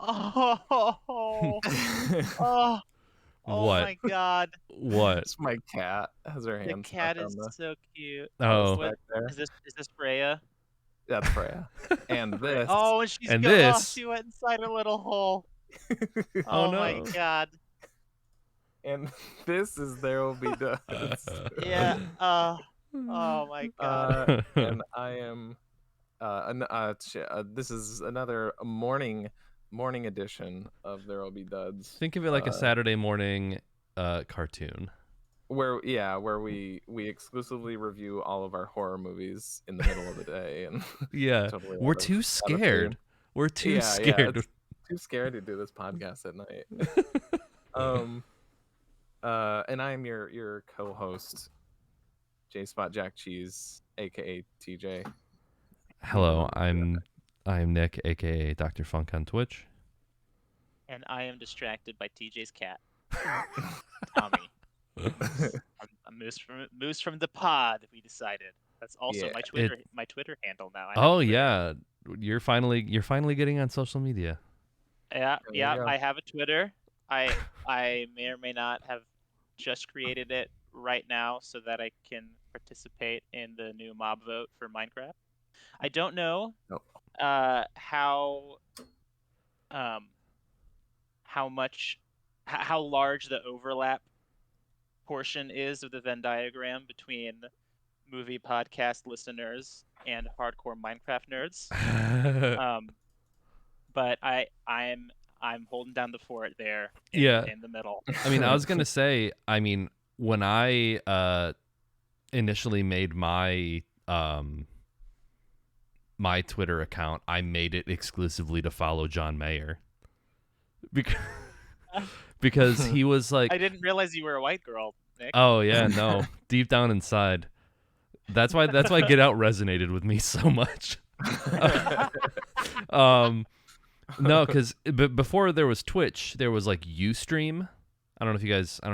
Oh, oh, oh What? my God. What? It's my cat. Has her The hand stuck cat is on the so cute. Oh. back there. Is this Freya? That's Freya. And Freya. this. Oh, and she's And oh, this. she went inside a little hole. Oh Oh my no. God. And this is There Will Be Duds. Yeah. Oh my God. And I am. This is another morning edition of There Will Be Duds. Think of it like a Saturday morning cartoon. Where we exclusively review all of our horror movies in the middle of the day, and Yeah, totally we're too scared. We're too scared. it's too scared to do this podcast at night. And I am your co-host, J Spot Jack Cheese, aka TJ. Hello, I'm Nick, aka Dr. Funk on Twitch. And I am distracted by TJ's cat, Tommy. A moose from the pod. We decided that's also my Twitter handle now. Yeah, you're finally getting on social media. Yeah. I have a Twitter. I may or may not have just created it right now so that I can participate in the new mob vote for Minecraft. I don't know how large the overlap portion is of the Venn diagram between movie podcast listeners and hardcore Minecraft nerds. But I'm holding down the fort there in the middle. I mean, I was gonna say, when I initially made my my Twitter account, I made it exclusively to follow John Mayer. Because he was like, I didn't realize you were a white girl, Nick. Oh yeah, no. Deep down inside. That's why Get Out resonated with me so much. No, because before there was Twitch, there was like Ustream. I don't know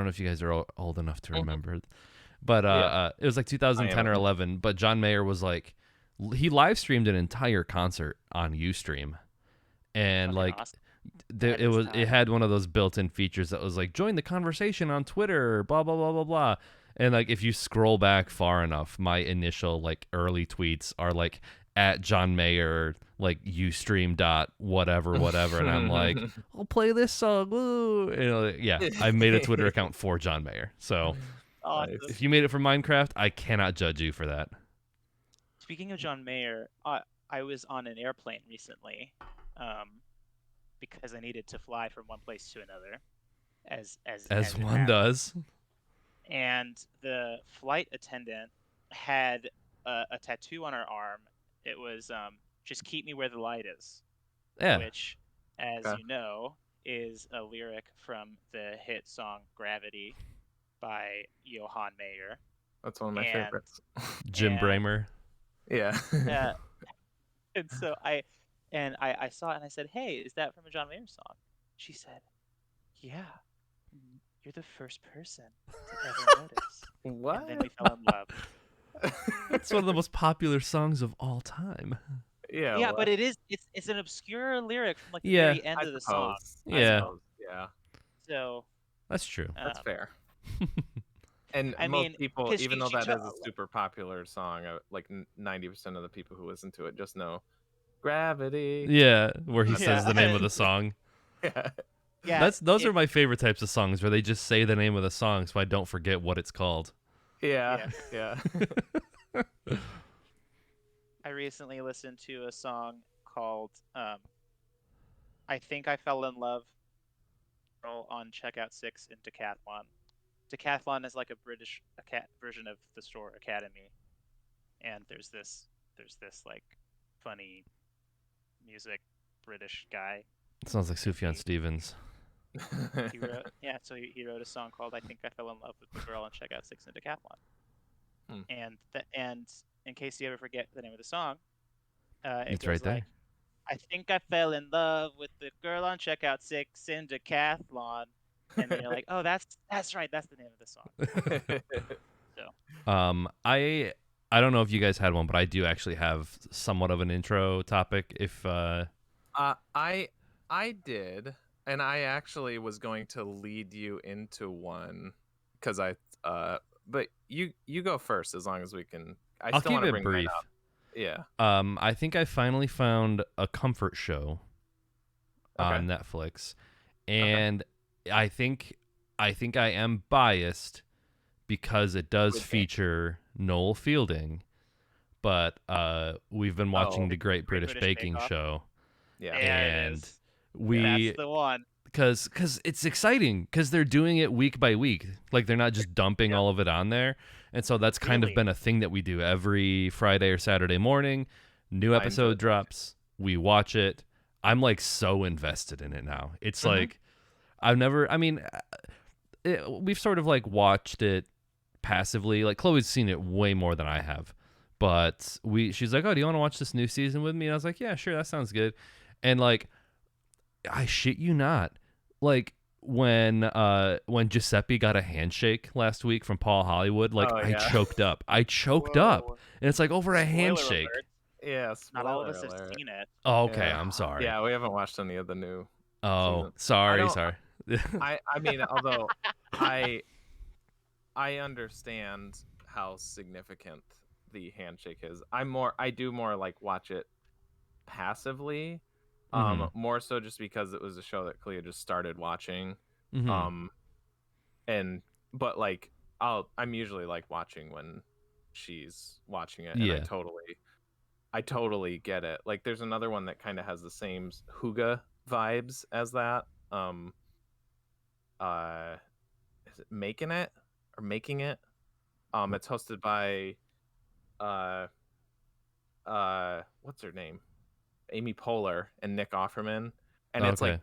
if you guys are old enough to remember, but it was like 2010 or 11. But John Mayer was like, he live streamed an entire concert on Ustream, and awesome. It had one of those built-in features that was like, join the conversation on Twitter, blah blah blah blah blah. And like, if you scroll back far enough, my initial like early tweets are like at John Mayer, like Ustream dot whatever, and I'm like, I'll play this song. Woo! Yeah, I made a Twitter account for John Mayer. So if you made it for Minecraft, I cannot judge you for that. Speaking of John Mayer, I was on an airplane recently, because I needed to fly from one place to another, as one does. And the flight attendant had a tattoo on her arm. It was "Just keep me where the light is," which, as you know, is a lyric from the hit song "Gravity" by Johann Mayer. That's one of my favorites. Jim Bramer. Yeah. And so I saw it and I said, "Hey, is that from a John Mayer song?" She said, "Yeah, you're the first person to ever notice." What? And then we fell in love. It's one of the most popular songs of all time. Yeah. Yeah, but it's an obscure lyric from like the very end of the song. Yeah. So that's true. That's fair. And most people, even though that is a super popular song, like 90% of the people who listen to it just know Gravity. Yeah, where he says the name of the song. Yeah. Those are my favorite types of songs, where they just say the name of the song so I don't forget what it's called. Yeah. I recently listened to a song called I Think I Fell in Love on Checkout 6 in Decathlon. Decathlon is like a British version of the store Academy, and there's this like funny music British guy. It sounds like Sufjan Stevens. He wrote a song called "I Think I Fell in Love with the Girl on Checkout 6 in Decathlon." And in case you ever forget the name of the song, it's right there. Like, I think I fell in love with the girl on Checkout 6 in Decathlon. And then you're like, oh, that's right, that's the name of the song. So I don't know if you guys had one, but I do actually have somewhat of an intro topic. If I I did, and I actually was going to lead you into one because but you go first as long as we can. I I'll still keep want to it bring mine brief. up. Yeah. I think I finally found a comfort show on Netflix, and I think I am biased because it does feature Noel Fielding, but we've been watching the Great British Baking Show. Yeah, and that's the one. Because it's exciting because they're doing it week by week. Like they're not just dumping all of it on there. And so that's kind of been a thing that we do every Friday or Saturday morning. New episode drops. We watch it. I'm like so invested in it now. It's like we've sort of like watched it passively. Like Chloe's seen it way more than I have. But she's like, "Oh, do you want to watch this new season with me?" And I was like, "Yeah, sure, that sounds good." And like, I shit you not, like when Giuseppe got a handshake last week from Paul Hollywood, like I choked up. And it's like over a handshake. Alert. Yes, not all of us have seen it. Oh, okay, I'm sorry. Yeah, we haven't watched any of the new. Oh, sorry. I mean, although I understand how significant the handshake is. I do more like watch it passively. More so just because it was a show that Clea just started watching. But like I'm usually like watching when she's watching it, and I totally get it. Like there's another one that kind of has the same Huga vibes as that. Is it Making It? It's hosted by what's her name? Amy Poehler and Nick Offerman, and it's like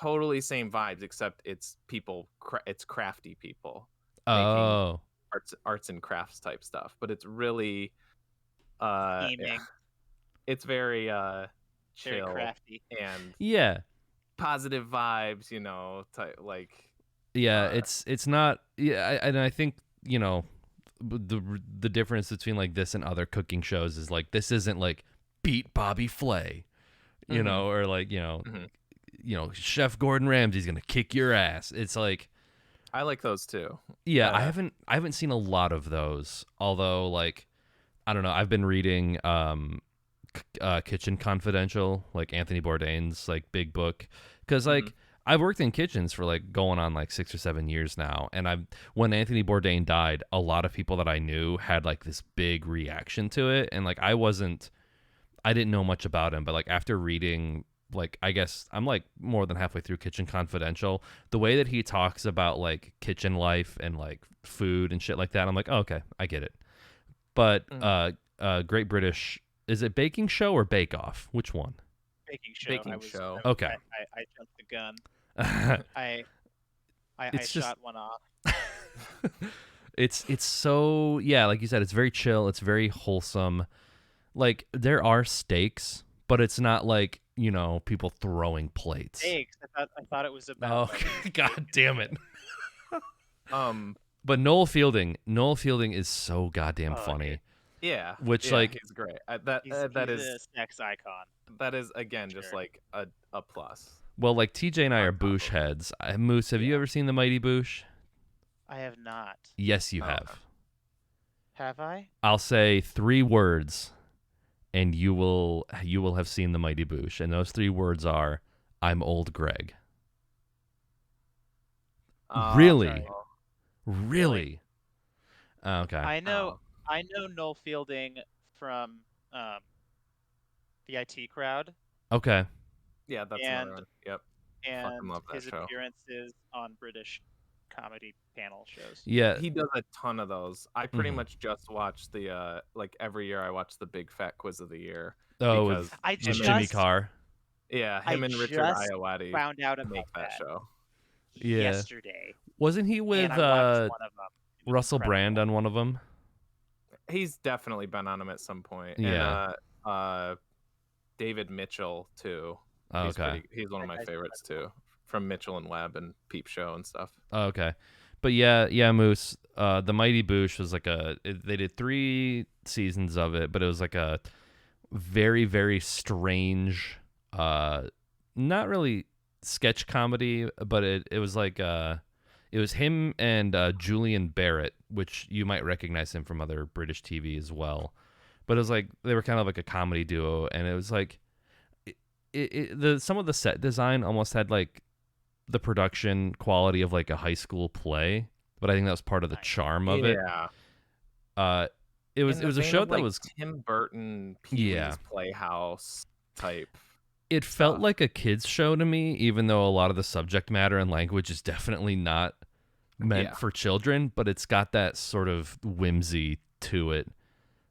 totally same vibes, except it's people. It's crafty people making arts and crafts type stuff. But it's really, it's very chill, very crafty, and positive vibes. You know, it's not. And I think the difference between like this and other cooking shows is like this isn't like beat Bobby Flay, you know, or like Chef Gordon Ramsay's gonna kick your ass. It's like I like those too. Yeah, I haven't seen a lot of those. Although like I don't know, I've been reading Kitchen Confidential, like Anthony Bourdain's like big book, because like I've worked in kitchens for like going on like 6 or 7 years now, and when Anthony Bourdain died, a lot of people that I knew had like this big reaction to it, and like I didn't know much about him, but like after reading, like I guess I'm like more than halfway through Kitchen Confidential, the way that he talks about like kitchen life and like food and shit like that, I'm like, oh, okay, I get it. But Great British, is it Baking Show or Bake Off? Which one? Baking Show. Okay. I jumped the gun. I shot one off. It's so, yeah, like you said, it's very chill. It's very wholesome. Like there are stakes, but it's not like people throwing plates. Stakes. I thought it was about. Oh, God damn it. But Noel Fielding is so goddamn funny. Yeah. Which like he's great. He's a sex icon. That is again just like a plus. Well, like TJ and I are Boosh heads. Moose, have you ever seen The Mighty Boosh? I have not. Yes, you have. Have I? I'll say 3 words, and you will have seen The Mighty Boosh, and those 3 words are, "I'm old Greg." Really? Okay. Really? Okay. I know Noel Fielding from the IT Crowd. Okay. Yeah, that's another one. Yep. And love that his show. appearances on British comedy panel shows. Yeah. He does a ton of those. I pretty much just watch the like every year I watch the Big Fat Quiz of the Year. Oh, with Jimmy Carr. Yeah, him and Richard Iowati found out about that show. Yeah. Yesterday. Wasn't he with Russell Brand on one of them? He's definitely been on them at some point. Yeah. And David Mitchell too. Oh, okay. He's one of my favorites too, from Mitchell and Webb and Peep Show and stuff. Oh, okay. But yeah, Moose. The Mighty Boosh was like they did 3 seasons of it, but it was like a very, very strange not really sketch comedy, but it was like it was him and Julian Barrett, which you might recognize him from other British TV as well. But it was like they were kind of like a comedy duo, and it was like some of the set design almost had like the production quality of like a high school play, but I think that was part of the charm of it. It was a show that was Tim Burton, Pee-wee's Playhouse type. It felt like a kid's show to me, even though a lot of the subject matter and language is definitely not meant for children, but it's got that sort of whimsy to it.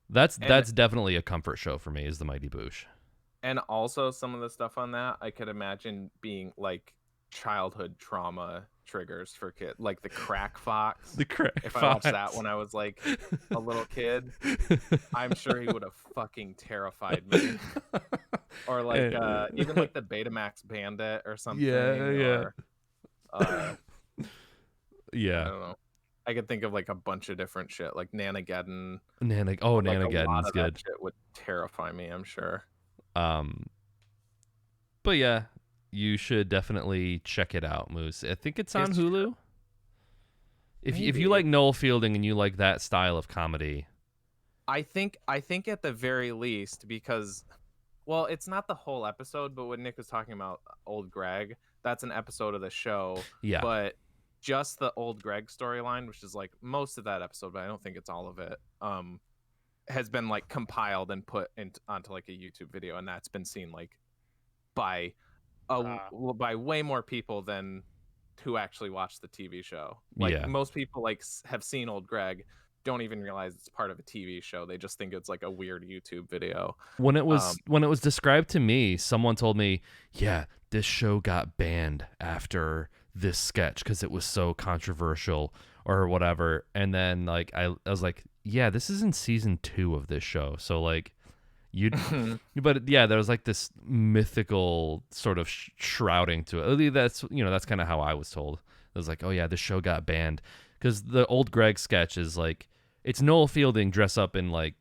That's definitely a comfort show for me, is the Mighty Boosh. And also some of the stuff on that I could imagine being like childhood trauma triggers for kids, like the Crack Fox. If I watched that when I was like a little kid, I'm sure he would have fucking terrified me. Or like even like the Betamax Bandit or something. Yeah. I don't know. I could think of like a bunch of different shit, like Nanageddon. Nanageddon's good. That shit would terrify me, I'm sure. But yeah, you should definitely check it out, Moose. I think it's on Hulu. If you like Noel Fielding and you like that style of comedy, I think at the very least, because, well, it's not the whole episode, but when Nick was talking about Old Greg, that's an episode of the show. Yeah. But just the Old Greg storyline, which is like most of that episode, but I don't think it's all of it, has been like compiled and put onto like a YouTube video, and that's been seen like by way more people than who actually watched the TV show. Like most people like have seen Old Greg, don't even realize it's part of a TV show. They just think it's like a weird YouTube video. When it was described to me, someone told me, "Yeah, this show got banned after this sketch because it was so controversial or whatever." And then like I was like, "Yeah, this is in season 2 of this show." So like but yeah, there was like this mythical sort of shrouding to it. That's kind of how I was told. It was like, "Oh yeah, this show got banned because the Old Greg sketch is like, it's Noel Fielding dressed up in like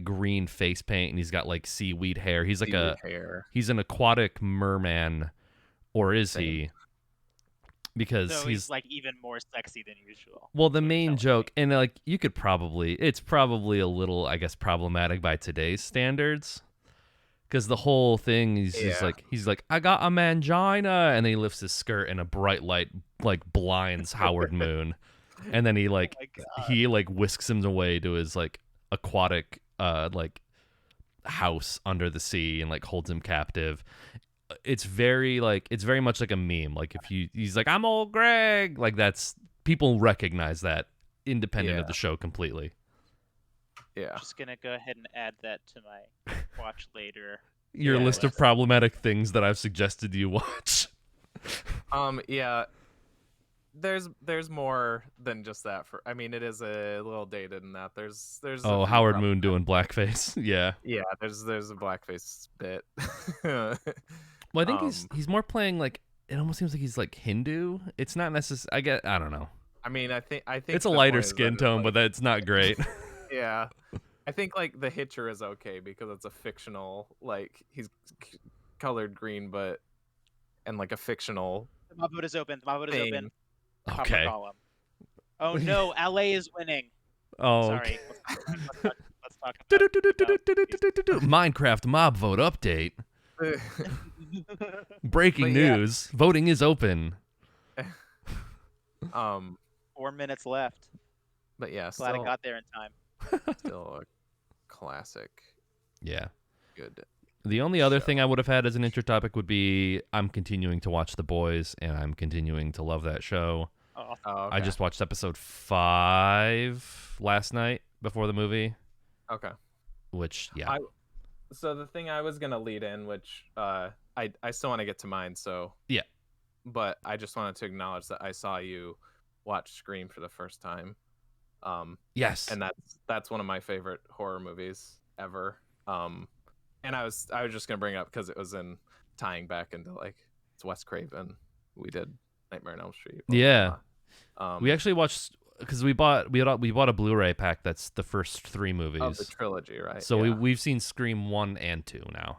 green face paint, and he's got like seaweed hair. He's like he's an aquatic merman, or is he? Because he's like even more sexy than usual. Well, the main joke, and like it's probably a little, I guess, problematic by today's standards, because the whole thing is just like, he's like, "I got a mangina," and then he lifts his skirt and a bright light like blinds Howard Moon, and then he like whisks him away to his like aquatic like house under the sea and like holds him captive. It's very much like a meme. Like he's like, "I'm Old Greg," like that's, people recognize that independent of the show completely. Yeah. Just gonna go ahead and add that to my watch later. Your list of problematic things that I've suggested you watch. Yeah. There's more than just that. I mean, it is a little dated in that there's Howard Moon doing blackface. Yeah. Yeah, there's a blackface bit. Well, I think he's more playing like, it almost seems like he's like Hindu. It's not necessarily. I don't know. I mean, I think it's a lighter skin tone, but that's not great. Yeah, I think like the Hitcher is okay because it's a fictional, like he's colored green, and like a fictional. My vote is open. Okay. Oh no, LA is winning. Oh, sorry. Okay. Let's talk about Minecraft mob vote update. Breaking news. Voting is open. 4 minutes left. But yeah, glad I got there in time. Still a classic. Yeah. Good. The only other thing I would have had as an intro topic would be, I'm continuing to watch The Boys, and I'm continuing to love that show. Oh, okay. I just watched episode 5 last night before the movie. Okay. Which, yeah. So the thing I was going to lead in, which I still want to get to mine, so... Yeah. But I just wanted to acknowledge that I saw you watch Scream for the first time. Yes. And that's one of my favorite horror movies ever. And I was just going to bring it up because it was in tying back into, like, it's Wes Craven. We did Nightmare on Elm Street. Yeah. We actually watched... Because we bought a Blu-ray pack that's the first 3 movies of the trilogy, right? So we've seen Scream 1 and 2 now.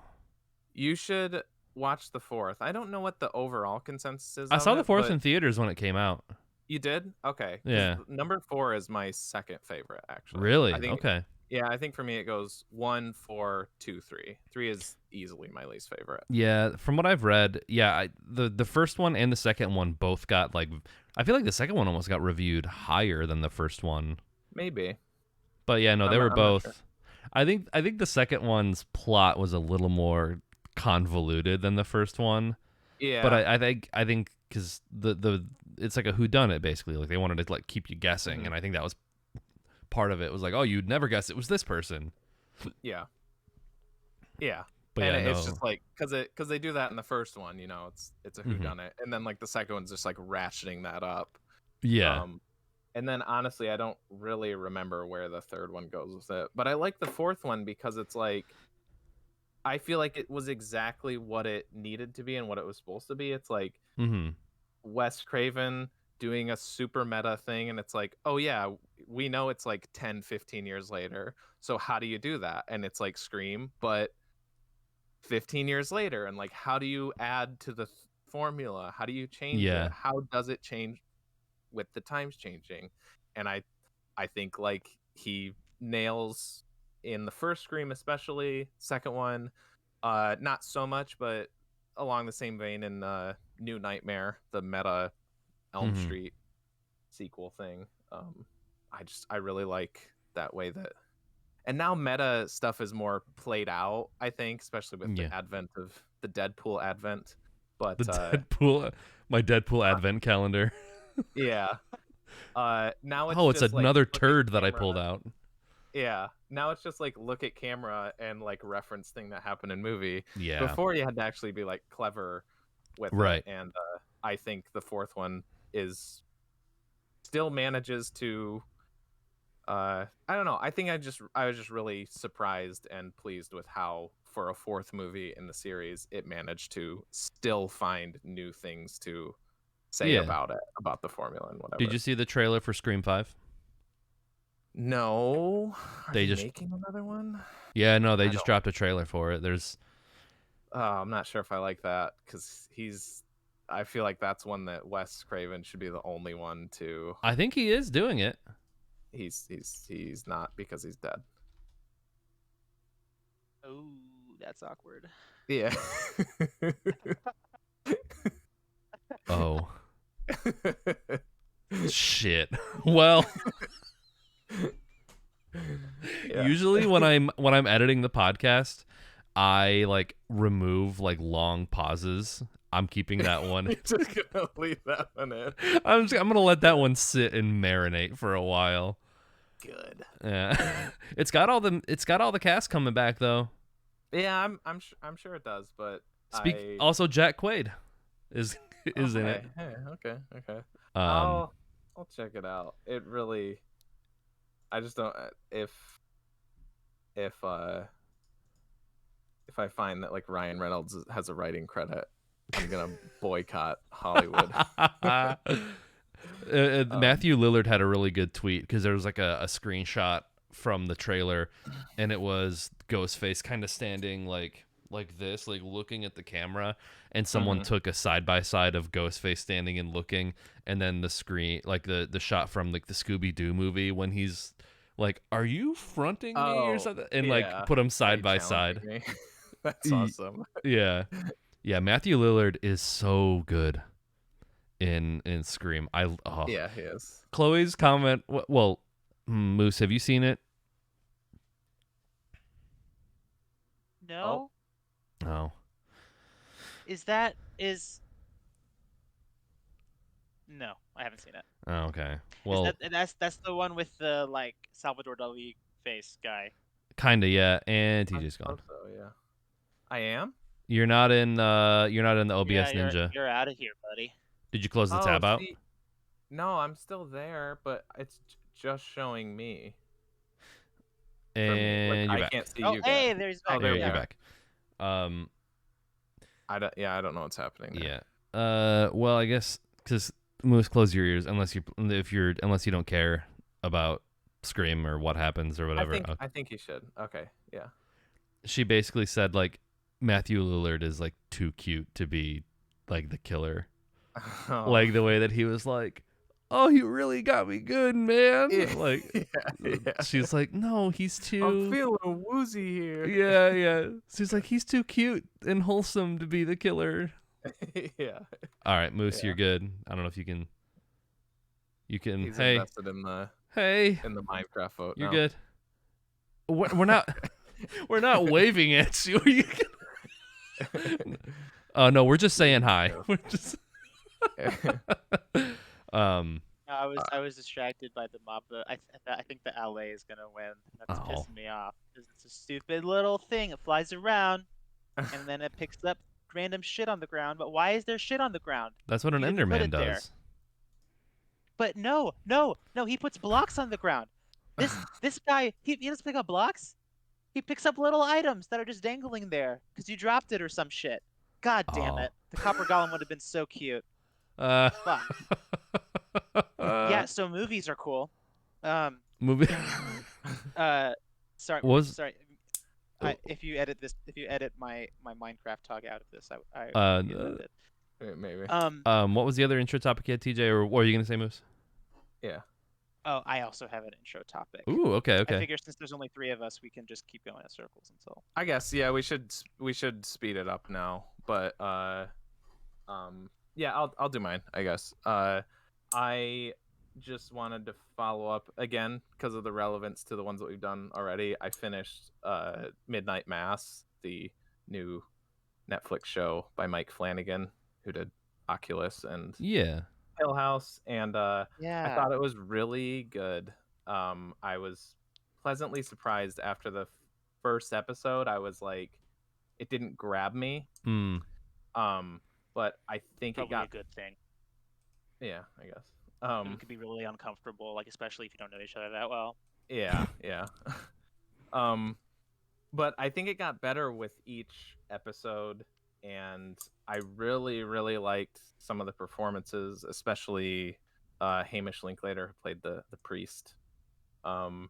You should watched the fourth. I don't know what the overall consensus is. I saw the fourth but in theaters when it came out. You did? Okay. 'Cause Yeah. number 4 is my second favorite, actually. Really? I think, okay. Yeah, I think for me it goes 1, 4, 2, 3. 3 is easily my least favorite. Yeah, from what I've read, yeah, the first one and the second one both got like, I feel like the second one almost got reviewed higher than the first one. Maybe. But yeah, no, they were I'm both. not sure. I think the second one's plot was a little more convoluted than the first one. Yeah. But I think because the it's like a whodunit basically. Like they wanted to like keep you guessing, and I think that was part of it. Was like, oh, you'd never guess it was this person. Yeah. Yeah. But and yeah, it's just like because they do that in the first one, it's a whodunit, and then like the second one's just like ratcheting that up. Yeah. And then honestly, I don't really remember where the third one goes with it, but I like the fourth one because it's like, I feel like it was exactly what it needed to be and what it was supposed to be. It's like Wes Craven doing a super meta thing, and it's like, oh yeah, we know it's like 10, 15 years later, so how do you do that? And it's like Scream, but 15 years later, and like, how do you add to the formula? How do you change it? How does it change with the times changing? And I think like he nails in the first Scream, especially. Second one, not so much, but along the same vein in New Nightmare, the meta Elm Street sequel thing. I really like that way that, and now meta stuff is more played out, I think, especially with the advent of the Deadpool advent. But my Deadpool advent calendar. Yeah. Now it's it's just another like, turd that I pulled out. Yeah. Now it's just like look at camera and like reference thing that happened in movie. Yeah. Before you had to actually be like clever with it. And I think the fourth one still manages to I don't know. I think I was just really surprised and pleased with how, for a fourth movie in the series, it managed to still find new things to say about the formula and whatever. Did you see the trailer for Scream 5? No. Are they just making another one? Yeah, no, they just dropped a trailer for it. I'm not sure if I like that, because I feel like that's one that Wes Craven should be the only one to. I think he is doing it. He's not, because he's dead. Oh, that's awkward. Yeah. Oh. Shit. Well, usually when I'm editing the podcast, I like remove like long pauses. I'm keeping that one. You're just gonna leave that one in. I'm gonna let that one sit and marinate for a while. Good. Yeah. It's got all the cast coming back though. Yeah, I'm sure it does, but also Jack Quaid is in it. Hey, okay. I'll check it out. It really, I just don't, if I find that like Ryan Reynolds has a writing credit, I'm gonna boycott Hollywood. Matthew Lillard had a really good tweet, because there was like a screenshot from the trailer, and it was Ghostface kind of standing like this, like looking at the camera, and someone took a side by side of Ghostface standing and looking, and then the screen, like the shot from like the Scooby-Doo movie when he's like, "Are you fronting me?" or something, and like put them side by side. That's awesome. Yeah. Matthew Lillard is so good in Scream. Yeah, he is. Chloe's comment. Well, Moose, have you seen it? No. Oh. No, I haven't seen it. Oh, okay. Well, that's the one with the like Salvador Dali face guy. Kinda, yeah. And he's just gone. So, yeah. I am. You're not in the OBS Ninja. You're out of here, buddy. Did you close the tab out? No, I'm still there, but it's just showing me. And like, you're I back. can't see oh, you. Hey, there's back. You're back. I don't know what's happening there. Yeah. Well, I guess because Moose, close your ears unless you don't care about Scream or what happens or whatever. I think you should. Okay. Yeah. She basically said like, Matthew Lillard is like too cute to be like the killer. Oh. Like the way that he was like, "Oh, you really got me good, man." Yeah. Like, Yeah. she's like, "No, he's too." I'm feeling woozy here. Yeah. She's like, "He's too cute and wholesome to be the killer." Yeah. All right, Moose, you're good. I don't know if you can. You can. He's hey, invested in the Minecraft vote. you're now. good. We're not. We're not waving at you. You oh no, we're just saying hi. We're just. I was distracted by the mob. I think the LA is gonna win. That's pissing me off because it's a stupid little thing. It flies around, and then it picks up random shit on the ground. But why is there shit on the ground? That's what an Enderman does. There. But no, he puts blocks on the ground. This guy, he doesn't pick up blocks. He picks up little items that are just dangling there because you dropped it or some shit. God damn it! The copper golem would have been so cute. Fuck. Yeah, so movies are cool. Movie. Sorry. If you edit my Minecraft talk out of this, I maybe. What was the other intro topic yet, TJ, or what were you gonna say, Moose? Yeah. Oh, I also have an intro topic. Ooh, okay. I figure since there's only 3 of us, we can just keep going in circles until. I guess we should speed it up now, but yeah, I'll do mine, I guess. I just wanted to follow up again because of the relevance to the ones that we've done already. I finished Midnight Mass, the new Netflix show by Mike Flanagan, who did Oculus and Hill House, and I thought it was really good. I was pleasantly surprised after the first episode. I was like, it didn't grab me. But I think probably it got a good thing. Yeah, I guess. It could be really uncomfortable, like especially if you don't know each other that well. Yeah. But I think it got better with each episode, and I really, really liked some of the performances, especially Hamish Linklater, who played the priest. And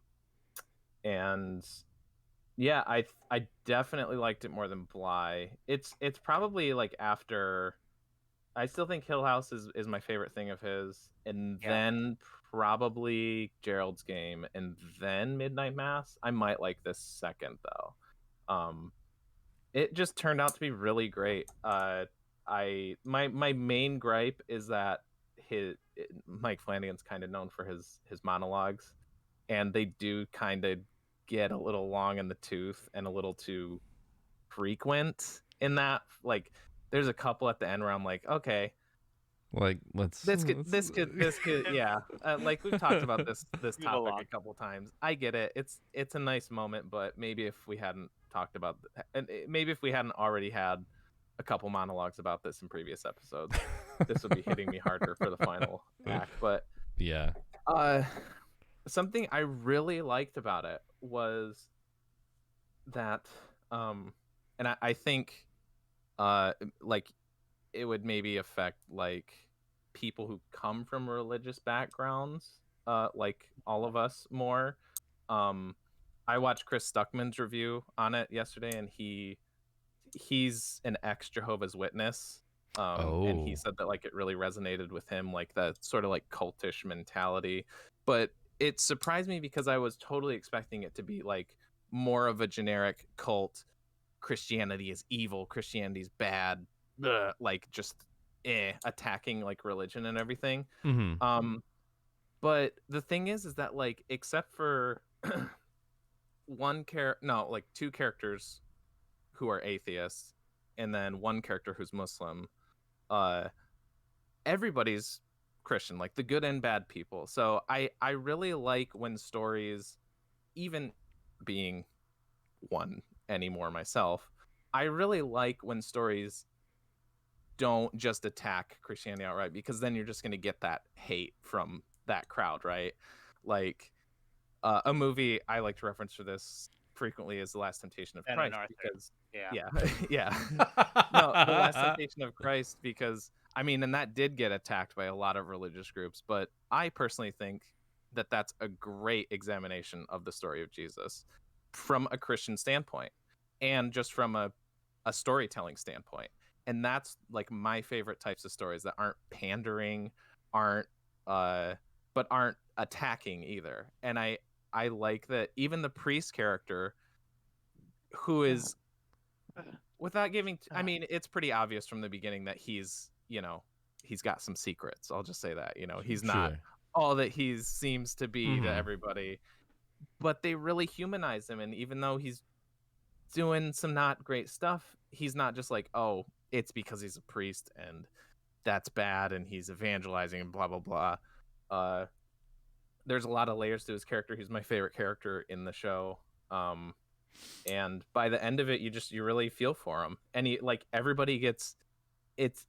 yeah, I definitely liked it more than Bly. It's probably like after. I still think Hill House is my favorite thing of his, and then probably Gerald's Game, and then Midnight Mass. I might like this second though. It just turned out to be really great. My main gripe is that Mike Flanagan's kind of known for his monologues, and they do kind of get a little long in the tooth and a little too frequent in that. Like, there's a couple at the end where I'm like, okay, like this could yeah. Like we've talked about this topic a couple times. I get it. It's a nice moment, but maybe if we hadn't talked about, and maybe if we hadn't already had a couple monologues about this in previous episodes, this would be hitting me harder for the final act. But yeah, something I really liked about it was that, and I think, like, it would maybe affect like people who come from religious backgrounds, like all of us more. I watched Chris Stuckman's review on it yesterday, and he's an ex-Jehovah's Witness. And he said that like it really resonated with him, like that sort of like cultish mentality. But it surprised me because I was totally expecting it to be like more of a generic cult. Christianity is evil, Christianity is bad, like just attacking like religion and everything. But the thing is that like, except for two characters who are atheists and then one character who's Muslim, everybody's Christian, like the good and bad people. So I really like when stories, even being one anymore myself, I really like when stories don't just attack Christianity outright, because then you're just going to get that hate from that crowd, right? Like a movie I like to reference for this frequently is The Last Temptation of Christ, because no, The Last Temptation of Christ, because I mean, and that did get attacked by a lot of religious groups, but I personally think that that's a great examination of the story of Jesus from a Christian standpoint, and just from a a storytelling standpoint. And that's like my favorite types of stories that aren't pandering, aren't but aren't attacking either. And I like that even the priest character, who is, without giving I mean, it's pretty obvious from the beginning that he's, he's got some secrets. I'll just say that, he's not all that he seems to be to everybody. But they really humanize him, and even though he's doing some not great stuff, he's not just like, oh, it's because he's a priest and that's bad and he's evangelizing and blah blah blah. There's a lot of layers to his character. He's my favorite character in the show. And by the end of it, you really feel for him. And he, like, everybody gets it's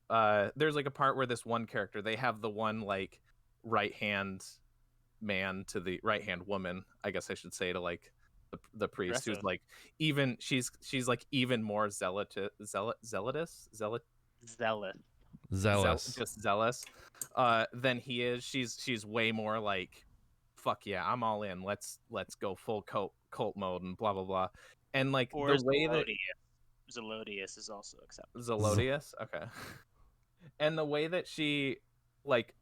there's like a part where this one character, they have the one like right hand man to the right hand woman, I guess I should say, to like the priest, who's like even she's like even more zealous than he is. She's way more like, fuck yeah, I'm all in, let's go full cult mode and blah blah blah. And like, or the way that Zelodius is also acceptable. Zelodius, okay. And the way that she, like,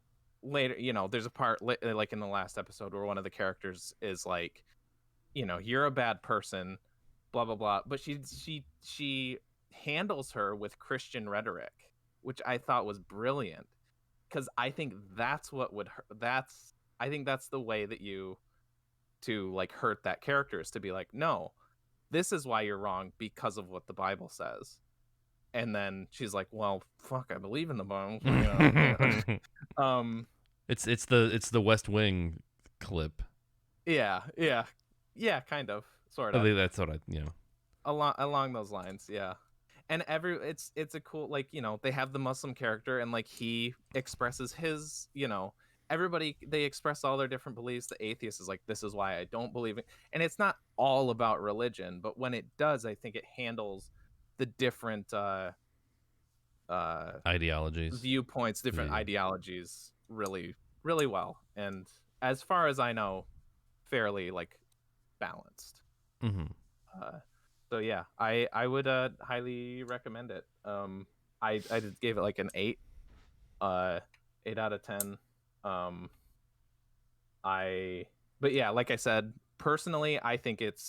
later, there's a part like in the last episode where one of the characters is like, you're a bad person, blah blah blah, but she handles her with Christian rhetoric, which I thought was brilliant, because I think that's what would I think that's the way that to like hurt that character, is to be like, no, this is why you're wrong because of what the Bible says. And then she's like, well, fuck, I believe in the Bible. It's the West Wing clip. Yeah, kind of, sort of. I think that's what along those lines, yeah. And it's a cool, like, they have the Muslim character, and like he expresses his, everybody, they express all their different beliefs. The atheist is like, this is why I don't believe it. And it's not all about religion, but when it does, I think it handles the different ideologies, viewpoints, different ideologies really, really well. And as far as I know, fairly like balanced. So yeah, I would highly recommend it. I just gave it like an 8 out of 10. But yeah, like I said, personally, I think it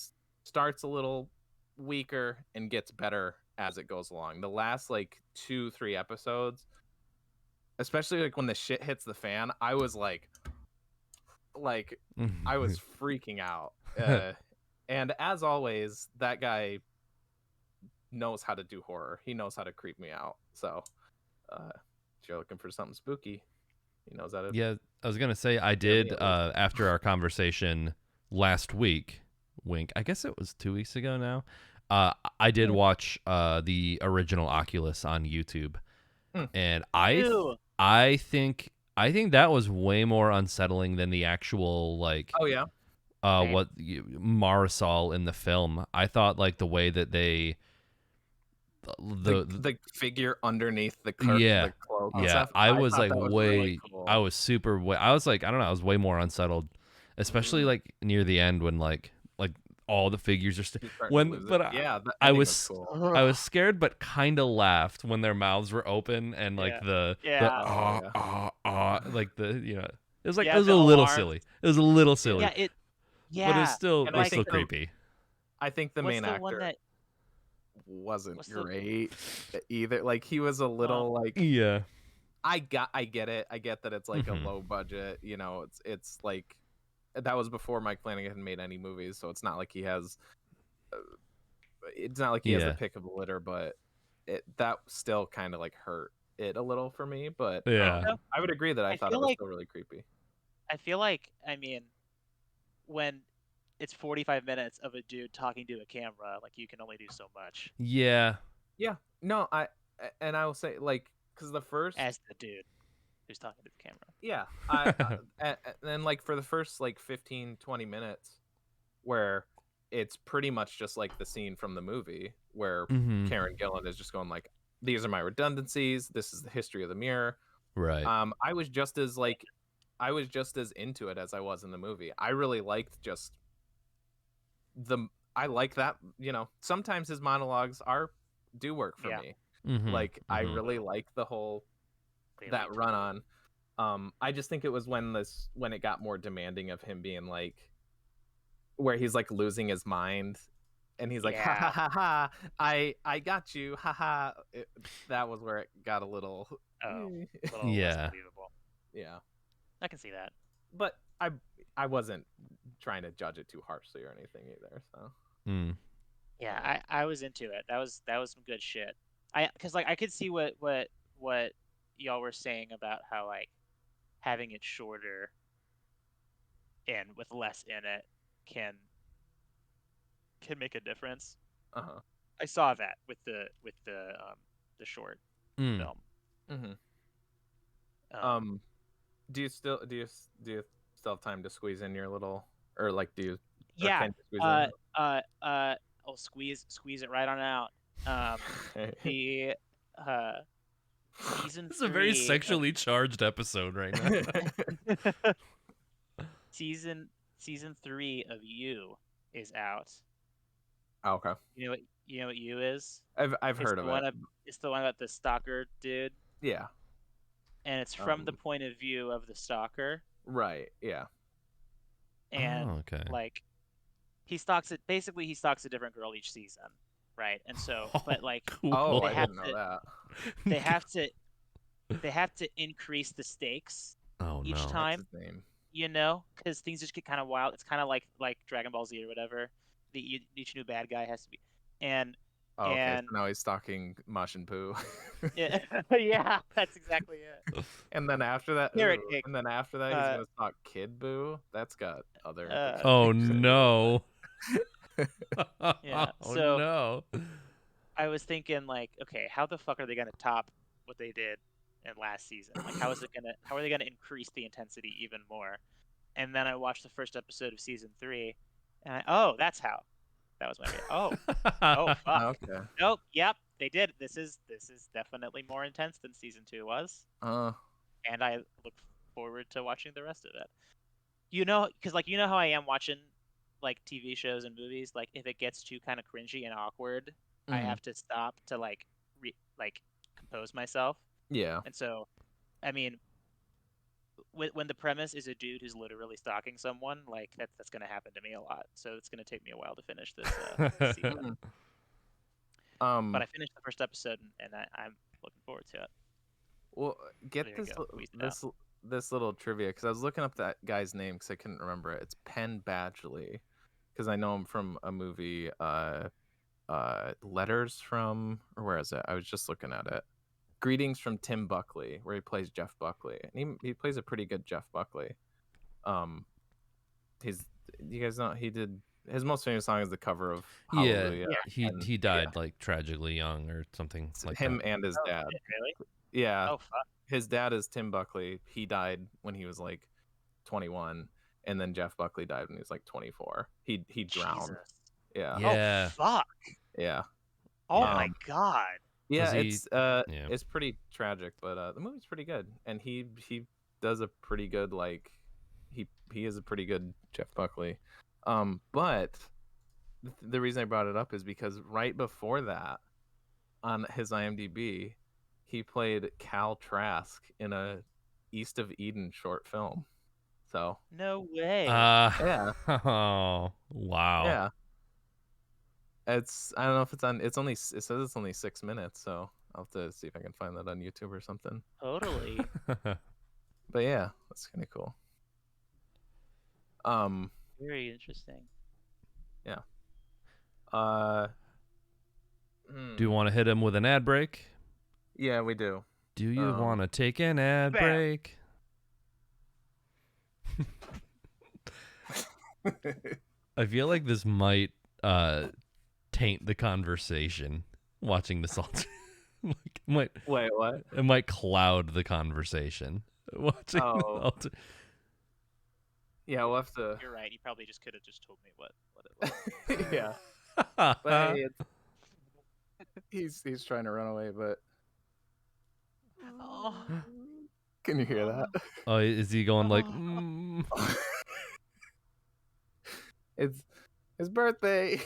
starts a little weaker and gets better as it goes along. The last like 2-3 episodes, especially like when the shit hits the fan, I was like I was freaking out. And as always, that guy knows how to do horror. He knows how to creep me out. So if you're looking for something spooky, he knows how to. Yeah, I was gonna say, I did after our conversation last week. Wink. I guess it was 2 weeks ago now. I did watch the original Oculus on YouTube, and I think that was way more unsettling than the actual like. Oh yeah. What Marisol in the film? I thought like the way that they the figure underneath the cloak. Yeah, stuff. I was like way. Really cool. I was super. I was like, I don't know. I was way more unsettled, especially like near the end when like all the figures are I was cool. I was scared, but kind of laughed when their mouths were open and like like the it was like, it was a little silly. It was a little silly. But it's still creepy. I think the main actor wasn't great either. Like, he was a little like, I get it. I get that it's like a low budget. It's like, that was before Mike Flanagan had made any movies, so it's not like he has. It's not like he has a pick of the litter, but that still kind of like hurt it a little for me. But I would agree that I thought it was still really creepy. I feel like, I mean, when it's 45 minutes of a dude talking to a camera, like, you can only do so much. Yeah. No, I will say, like, because the first, as the dude who's talking to the camera. Yeah. And like for the first like 15-20 minutes, where it's pretty much just like the scene from the movie where Karen Gillan is just going like, these are my redundancies, this is the history of the mirror. Right. I was just as into it as I was in the movie. I really liked just I like that. Sometimes his monologues do work for me. Like I really like the whole that run on. I just think it was when it got more demanding of him being like, where he's like losing his mind, and he's like, ha ha ha ha, I got you, ha ha. That was where it got a little less believable. Yeah, I can see that, but I wasn't trying to judge it too harshly or anything either. So yeah, I was into it. That was some good shit. Because like I could see what y'all were saying about how like having it shorter and with less in it can make a difference. I saw that with the short film. Do you still have time to squeeze in your little, or like do you? Yeah. Can you squeeze in? I'll squeeze it right on out. The season 3. This is a very sexually charged episode right now. Season 3 of You is out. Oh, okay. You know what You is? I've heard of it. It's the one about the stalker dude. Yeah. And it's from the point of view of the stalker. Right. Yeah. And like he stalks a different girl each season, right? And so, but like, cool. I didn't know that. They have to increase the stakes each time. What's his name? Because things just get kind of wild. It's kind of like Dragon Ball Z or whatever. Each new bad guy has to be, and so now he's stalking Majin Buu. yeah, that's exactly it. And then after that, he's gonna stalk Kid Buu. That's got other. Oh no. Yeah. Oh so no. I was thinking like, okay, how the fuck are they gonna top what they did in last season? Like, how are they gonna increase the intensity even more? And then I watched the first episode of season 3, and that's how. That was my oh fuck. Okay. Nope. Yep. They did. This is definitely more intense than season 2 was. And I look forward to watching the rest of it. Because like how I am watching like TV shows and movies. Like if it gets too kind of cringy and awkward, I have to stop to like compose myself. Yeah. And so, I mean, when the premise is a dude who's literally stalking someone, like that's going to happen to me a lot. So it's going to take me a while to finish this season. But I finished the first episode, and I'm looking forward to it. Well, get this little trivia, because I was looking up that guy's name because I couldn't remember it. It's Penn Badgley, because I know him from a movie, Letters from, or where is it? I was just looking at it. Greetings from Tim Buckley, where he plays Jeff Buckley, and he plays a pretty good Jeff Buckley. You guys know he did his most famous song is the cover of Hallelujah. Yeah. He died like tragically young or something like him that. And his dad. Really? Yeah. Oh fuck. His dad is Tim Buckley. He died when he was like 21, and then Jeff Buckley died when he was like 24. He drowned. Jesus. Yeah. Oh fuck. Yeah. Oh my god. Yeah, it's pretty tragic, but the movie's pretty good, and he does a pretty good he is a pretty good Jeff Buckley. But the reason I brought it up is because right before that, on his IMDb, he played Cal Trask in a East of Eden short film. So no way. Yeah. Oh wow. Yeah. I don't know if it's on. It says it's only 6 minutes, so I'll have to see if I can find that on YouTube or something. Totally. But yeah, that's kind of cool. Very interesting. Yeah. Do you want to hit him with an ad break? Yeah, we do. Do you want to take an ad break? I feel like this might taint the conversation. Watching this all, Wait, what? It might cloud the conversation. Watching. Yeah, we'll have to. You're right. You probably just could have just told me what it was. Yeah. But hey, he's trying to run away, but. Oh. Can you hear that? Oh, is he going like? his birthday.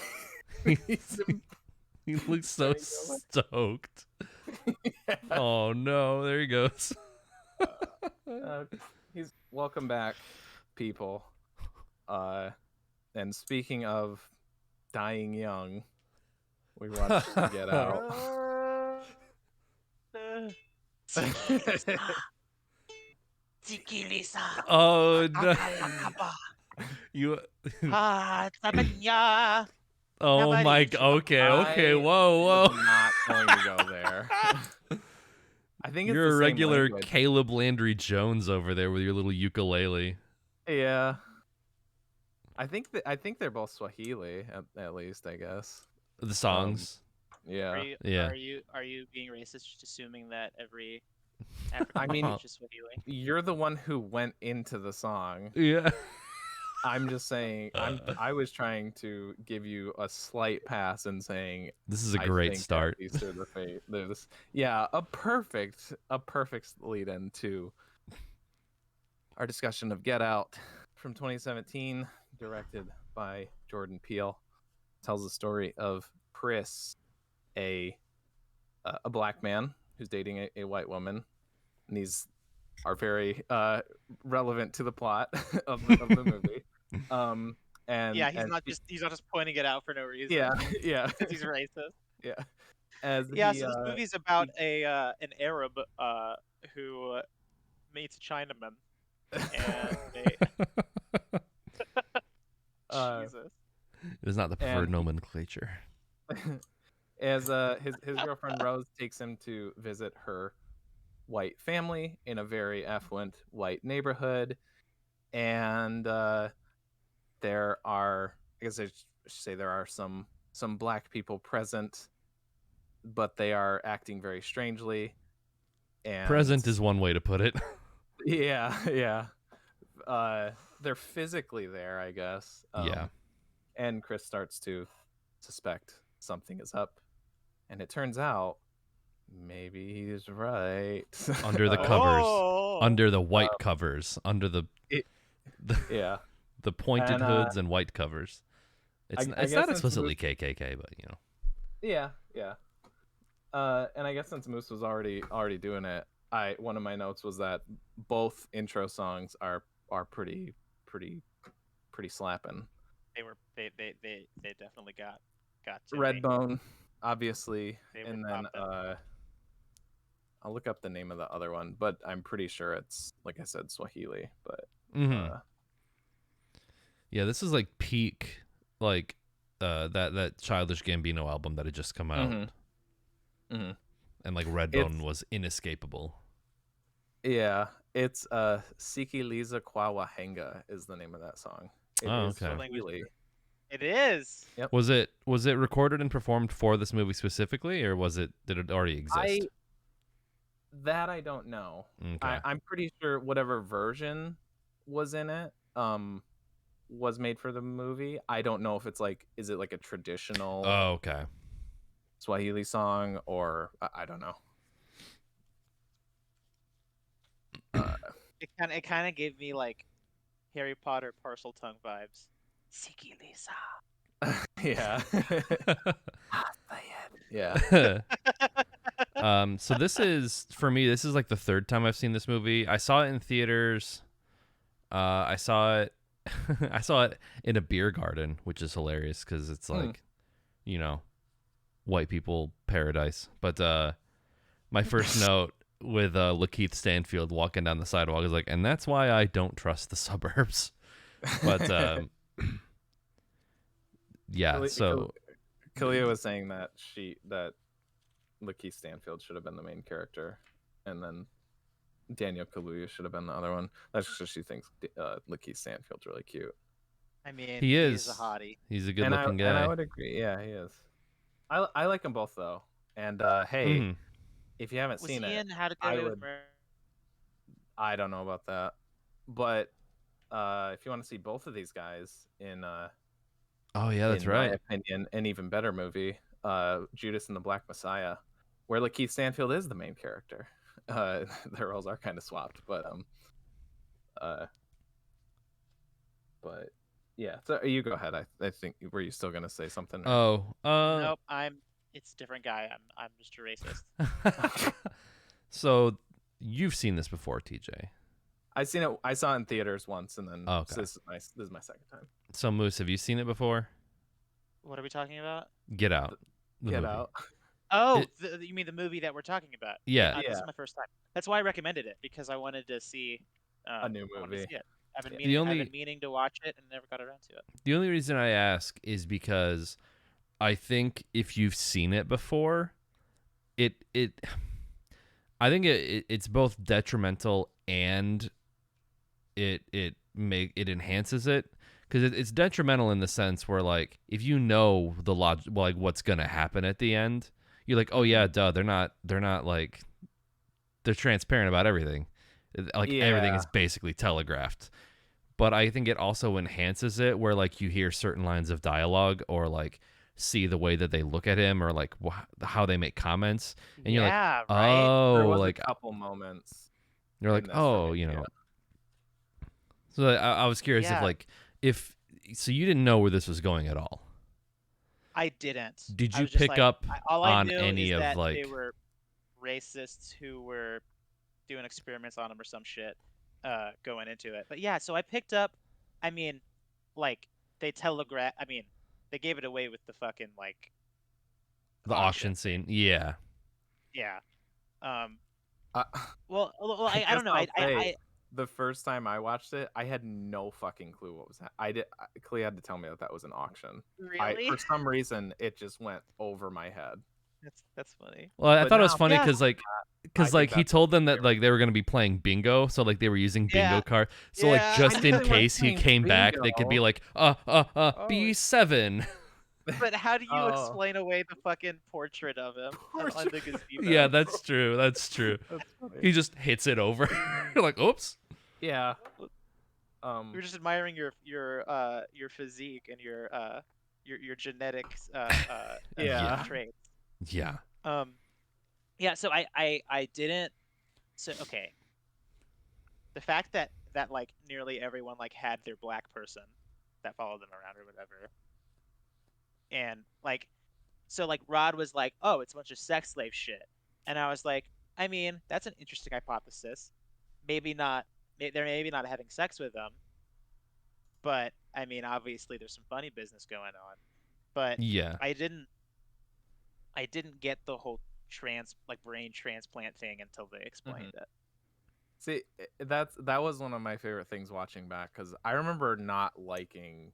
He looks so stoked. Yeah. Oh no, there he goes. He's welcome back, people. And speaking of dying young, we watched Get Out. Oh no. You. Oh my. Okay. Whoa. I'm not going to go there. I think it's You're the a same regular language. Caleb Landry Jones over there with your little ukulele. Yeah. I think they're both Swahili at least, I guess. The songs. Yeah. Are you being racist just assuming that every African language is Swahili? You're the one who went into the song. Yeah. I'm just saying I was trying to give you a slight pass and saying this is a great start. These are yeah, a perfect lead in to our discussion of Get Out from 2017, directed by Jordan Peele. Tells the story of Chris, a black man who's dating a white woman, and these are very relevant to the plot of the movie. And yeah, he's not just pointing it out for no reason. Yeah, because he's racist. Yeah. So this movie's about an Arab who meets a Chinaman, and they... Jesus. It is not the preferred nomenclature. As his girlfriend Rose takes him to visit her white family in a very affluent white neighborhood, and there are, I guess I should say, there are some black people present, but they are acting very strangely. And present is one way to put it. Yeah. They're physically there, I guess. Yeah. And Chris starts to suspect something is up, and it turns out maybe he's right. Under the covers, under the white covers, under the pointed hoods and white covers. It's not explicitly KKK, but you know. Yeah. And I guess since Moose was already doing it, one of my notes was that both intro songs are pretty slapping. They definitely got to Redbone, obviously, and then I'll look up the name of the other one, but I'm pretty sure it's, like I said, Swahili. But yeah, this is like peak, like that Childish Gambino album that had just come out, and like Redbone was inescapable. Yeah, it's Sikiliza Kwa Wahenga is the name of that song. Okay. It is. Yep. Was it recorded and performed for this movie specifically, or did it already exist? I don't know. Okay. I'm pretty sure whatever version was in it was made for the movie. I don't know if it's is it like a traditional Swahili song, or I don't know. It kind of gave me like Harry Potter Parcel Tongue vibes. Sikiliza. Yeah. Yeah. So this is, for me, this is like the third time I've seen this movie. I saw it in theaters. I saw it in a beer garden, which is hilarious because it's like, you know, white people paradise. But my first note with Lakeith Stanfield walking down the sidewalk is like, and that's why I don't trust the suburbs. But yeah, so Kalia was saying that Lakeith Stanfield should have been the main character, and then Daniel Kaluuya should have been the other one. That's just because she thinks Lakeith Stanfield's really cute. I mean, he is a hottie. He's a good-looking guy. And I would agree. Yeah, he is. I like them both though. And hey, if you haven't seen it, I don't know about that, but if you want to see both of these guys in oh yeah, that's right. In my opinion, an even better movie, Judas and the Black Messiah, where Lakeith Stanfield is the main character. Their roles are kind of swapped, but Yeah. So you go ahead. I think were you still gonna say something? Oh, Nope, it's a different guy. I'm just a racist. So you've seen this before, TJ? I seen it. I saw it in theaters once, and then Okay. this is my second time. So Moose, have you seen it before? What are we talking about? Get Out. Get Out. Oh, you mean the movie that we're talking about? Yeah. This is my first time. That's why I recommended it, because I wanted to see A new I wanted to movie. see it. I've been meaning to watch it and never got around to it. The only reason I ask is because I think if you've seen it before, I think it's both detrimental and it enhances it, because it's detrimental in the sense where, like, if you know the like what's gonna happen at the end, you're like, oh yeah, duh, they're not like, they're transparent about everything, like everything is basically telegraphed. But I think it also enhances it where, like, you hear certain lines of dialogue or like see the way that they look at him or like how they make comments, and you're like, right? oh, there was like a couple moments. You're like, oh, you know. So I was curious if so you didn't know where this was going at all. I didn't. Did you pick up on any of that like they were racists who were doing experiments on him or some shit going into it? But yeah, so I picked up. I mean, like they gave it away with the fucking like the auction scene. Yeah. Yeah. Well, I don't know. I the first time I watched it, I had no fucking clue what was that. Clea had to tell me that was an auction. Really? For some reason, it just went over my head. That's funny. Well, I thought it was funny because like he told them that like they were gonna be playing bingo, so like they were using bingo card. So like just in case he came back, they could be like B7. But how do you explain away the fucking portrait of him on the gazebo? Yeah, that's true. That's true. He just hits it over. You're like, oops. Yeah. We're just admiring your physique and your genetics traits. Yeah. Yeah. So I didn't. So okay. The fact that like nearly everyone like had their black person that followed them around or whatever. And like, so like Rod was like, oh, it's a bunch of sex slave shit. And I was like, I mean, that's an interesting hypothesis. Maybe not, they're maybe not having sex with them. But I mean, obviously there's some funny business going on. But yeah, I didn't get the whole brain transplant thing until they explained it. See, that was one of my favorite things watching back, because I remember not liking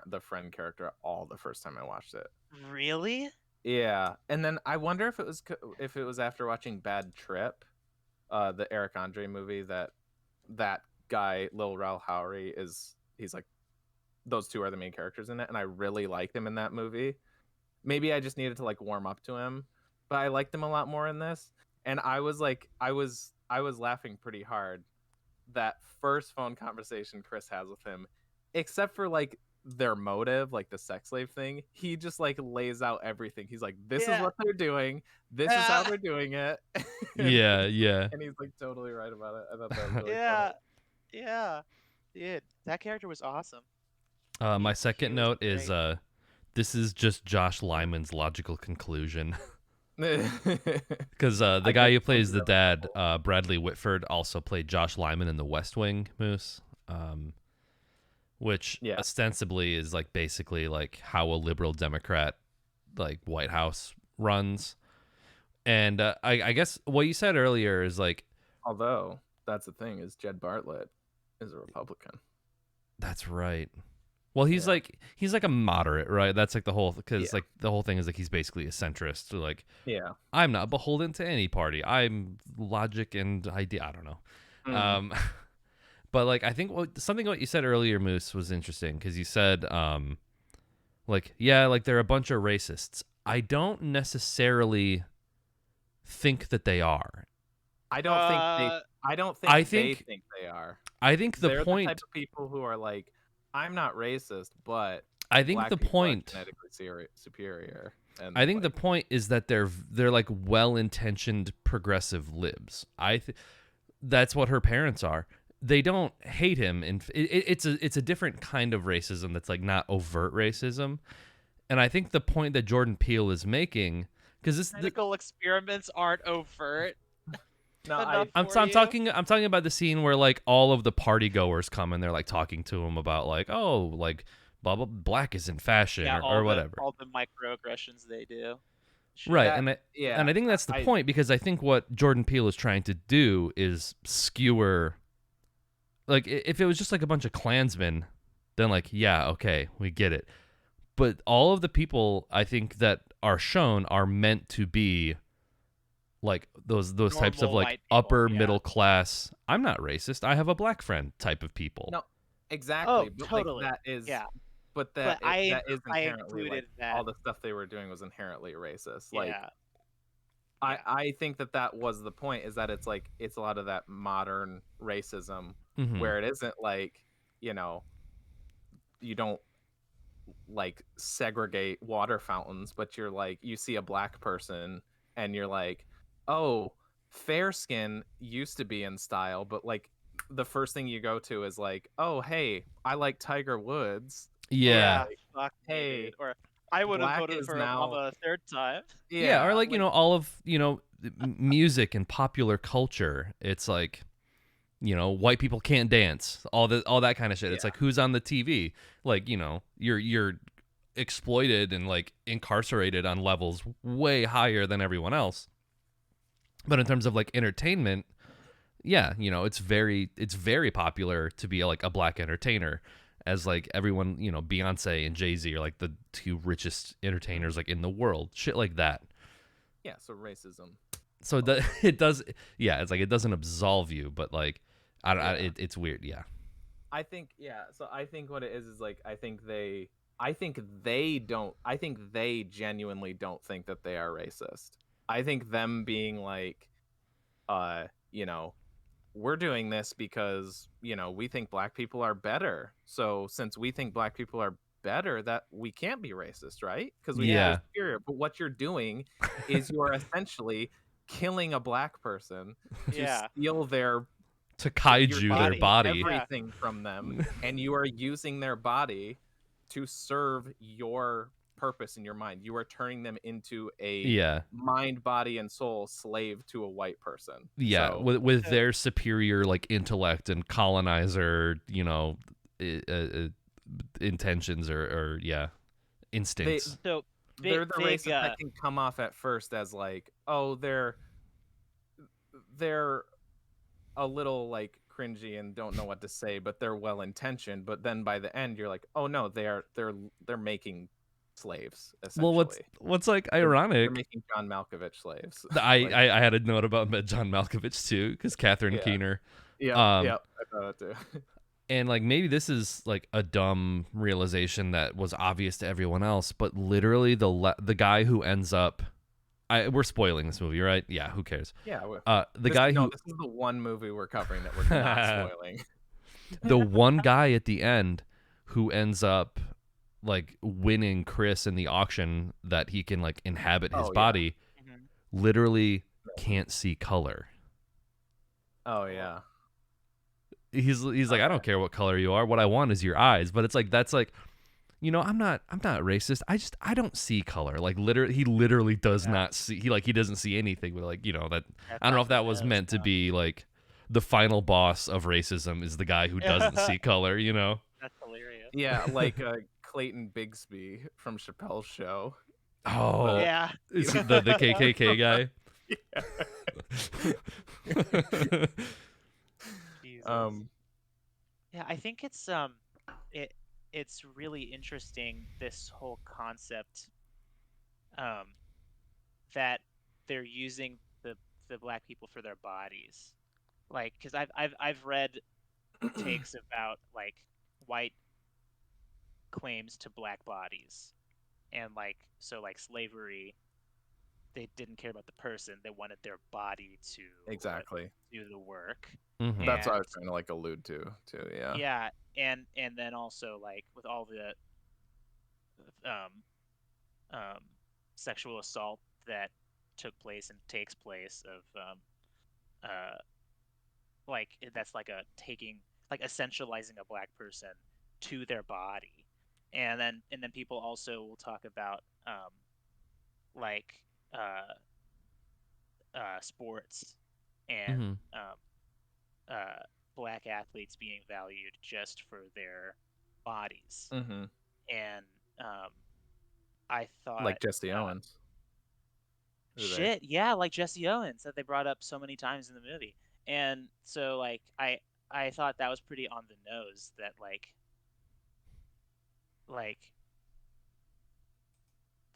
the friend character at all the first time I watched it. Really? Yeah, and then I wonder if it was after watching Bad Trip, the Eric Andre movie, that guy Lil Rel Howery he's like, those two are the main characters in it, and I really liked him in that movie. Maybe I just needed to like warm up to him, but I liked him a lot more in this. And I was like, I was laughing pretty hard that first phone conversation Chris has with him, except for like their motive, like the sex slave thing. He just like lays out everything. He's like, this is what they're doing, this is how they're doing it. yeah And he's like totally right about it. I thought that was really funny. Dude, that character was awesome. My second note is this is just Josh Lyman's logical conclusion. Because the guy who plays the dad, Bradley Whitford, also played Josh Lyman in The West Wing, Moose. Which ostensibly is like basically like how a liberal Democrat like White House runs. And I guess what you said earlier is like, although that's the thing, is Jed Bartlett is a Republican. That's right. Well, he's like a moderate, right? That's like the whole, because like the whole thing is like he's basically a centrist. So like, I'm not beholden to any party. I'm logic and idea. I don't know. But like I think what you said earlier, Moose, was interesting, because you said like they're a bunch of racists. I don't necessarily think that they are. I don't think they think they are. I think they're point the type of people who are like, I'm not racist, but I think the point genetically superior. And I think the point is that they're like well-intentioned progressive libs. That's what her parents are. they don't hate him, and it's a different kind of racism that's like not overt racism. And I think the point that Jordan Peele is making, because this medical experiments aren't overt. No, I'm talking about the scene where like all of the party goers come and they're like talking to him about like, oh, like blah blah, black is in fashion, or whatever. All the microaggressions they do. Sure. Right, and I think that's the point, because I think what Jordan Peele is trying to do is skewer. Like, if it was just like a bunch of Klansmen, then like, yeah, okay, we get it. But all of the people I think that are shown are meant to be like those Normal types of like white people, upper yeah. middle class. I'm not racist. I have a black friend type of people. No, exactly. Oh, but totally. Like, that is, yeah. but that is I inherently included like, that. all the stuff they were doing was inherently racist. Like, Yeah. I think that was the point, is that it's like, it's a lot of that modern racism where it isn't like, you know, you don't like segregate water fountains, but you're like, you see a black person and you're like, oh, fair skin used to be in style, but like the first thing you go to is like, oh, hey, I like Tiger Woods. Yeah. Fuck me, Hey, dude. Or I would have black voted is for now- Obama a third time. Yeah, or like, you know, all of, you know, music and popular culture. It's like, you know, white people can't dance, all that kind of shit. It's like, who's on the TV? Like, you know, you're exploited and like incarcerated on levels way higher than everyone else. But in terms of like entertainment, yeah, you know, it's very popular to be like a black entertainer, as like everyone, you know, Beyonce and Jay-Z are like the two richest entertainers like in the world, shit like that. Yeah, so racism. So it does, yeah, it's like it doesn't absolve you, but like it's weird, yeah. I think, yeah, so I think what it is like, I think they genuinely don't think that they are racist. I think them being like, you know, we're doing this because, you know, we think black people are better. So since we think black people are better, that we can't be racist, right? Because we are superior. But what you're doing is you are essentially killing a black person to steal their, to kaiju their body, everything from them, and you are using their body to serve your purpose in your mind. You are turning them into a mind, body, and soul slave to a white person. Yeah, so, with their superior like intellect and colonizer, you know, intentions or instincts. They're the races that can come off at first as like, oh, they're a little like cringy and don't know what to say, but they're well intentioned. But then by the end, you're like, oh no, they're making slaves. Essentially. Well, what's like ironic? They're making John Malkovich slaves. I had a note about John Malkovich too, because Catherine Keener. Yeah, I thought it too. And like maybe this is like a dumb realization that was obvious to everyone else, but literally the guy who ends up, we're spoiling this movie, right? Yeah, who cares? Yeah. This is the one movie we're covering that we're not spoiling. The one guy at the end who ends up like winning Chris in the auction that he can like inhabit his body, literally can't see color. Oh yeah. He's like, I don't care what color you are. What I want is your eyes. But it's like, that's like, you know, I'm not racist. I don't see color. Like he literally does not see. He doesn't see anything. But like, you know, that I don't know if that was meant to be like the final boss of racism is the guy who doesn't see color. You know. That's hilarious. Yeah, like Clayton Bigsby from Chappelle's Show. Oh yeah, is he the KKK guy? Yeah, I think it's it's really interesting, this whole concept that they're using the black people for their bodies, like, because I've read takes about like white claims to black bodies, and like, so like slavery, they didn't care about the person, they wanted their body to do the work. Mm-hmm. That's what I was trying to like allude to too. Yeah, and then also like with all the sexual assault that took place and takes place of like that's like a taking like essentializing a black person to their body, and then people also will talk about like uh sports and Mm-hmm. uh black athletes being valued just for their bodies. Mm-hmm. And um I thought Like Jesse Owens. Who they? shit, yeah, like Jesse Owens that they brought up so many times in the movie. And so like I thought that was pretty on the nose that like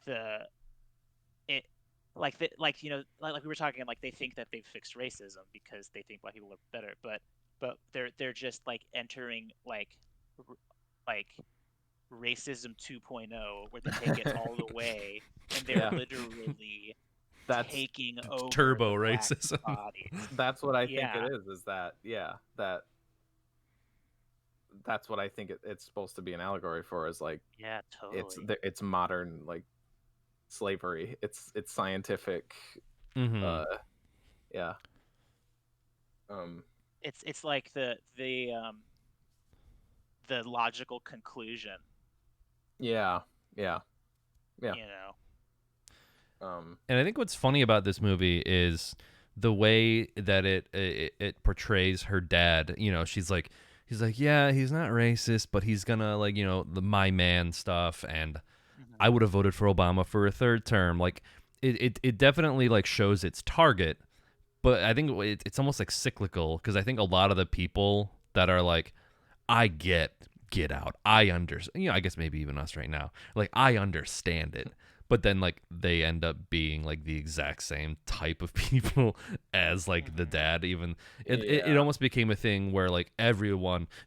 the it like like we were talking, like they think that they've fixed racism because they think black people are better, but they're just like entering like racism 2.0, where they take it all the way, and they're Yeah. literally That's taking over Turbo the black racism. bodies. that's what I think it Yeah, is that yeah, that's what I think it's supposed to be an allegory for, is like yeah, totally. it's modern like slavery. It's scientific Mm-hmm. uh yeah. Um It's like the logical conclusion, yeah. Yeah. Yeah. you know. And I think what's funny about this movie is the way that it portrays her dad. You know, he's like, yeah, he's not racist, but he's gonna like, you know, the my man stuff, and Mhm. I would have voted for Obama for a third term. Like, it definitely like shows its target, but I think it's almost like cyclical, because I think a lot of the people that are like, I get out, I understand, you know, I guess maybe even us right now, like I understand it, but then like they end up being like the exact same type of people as like the Mhm. dad. Even it Yeah. almost became a thing where like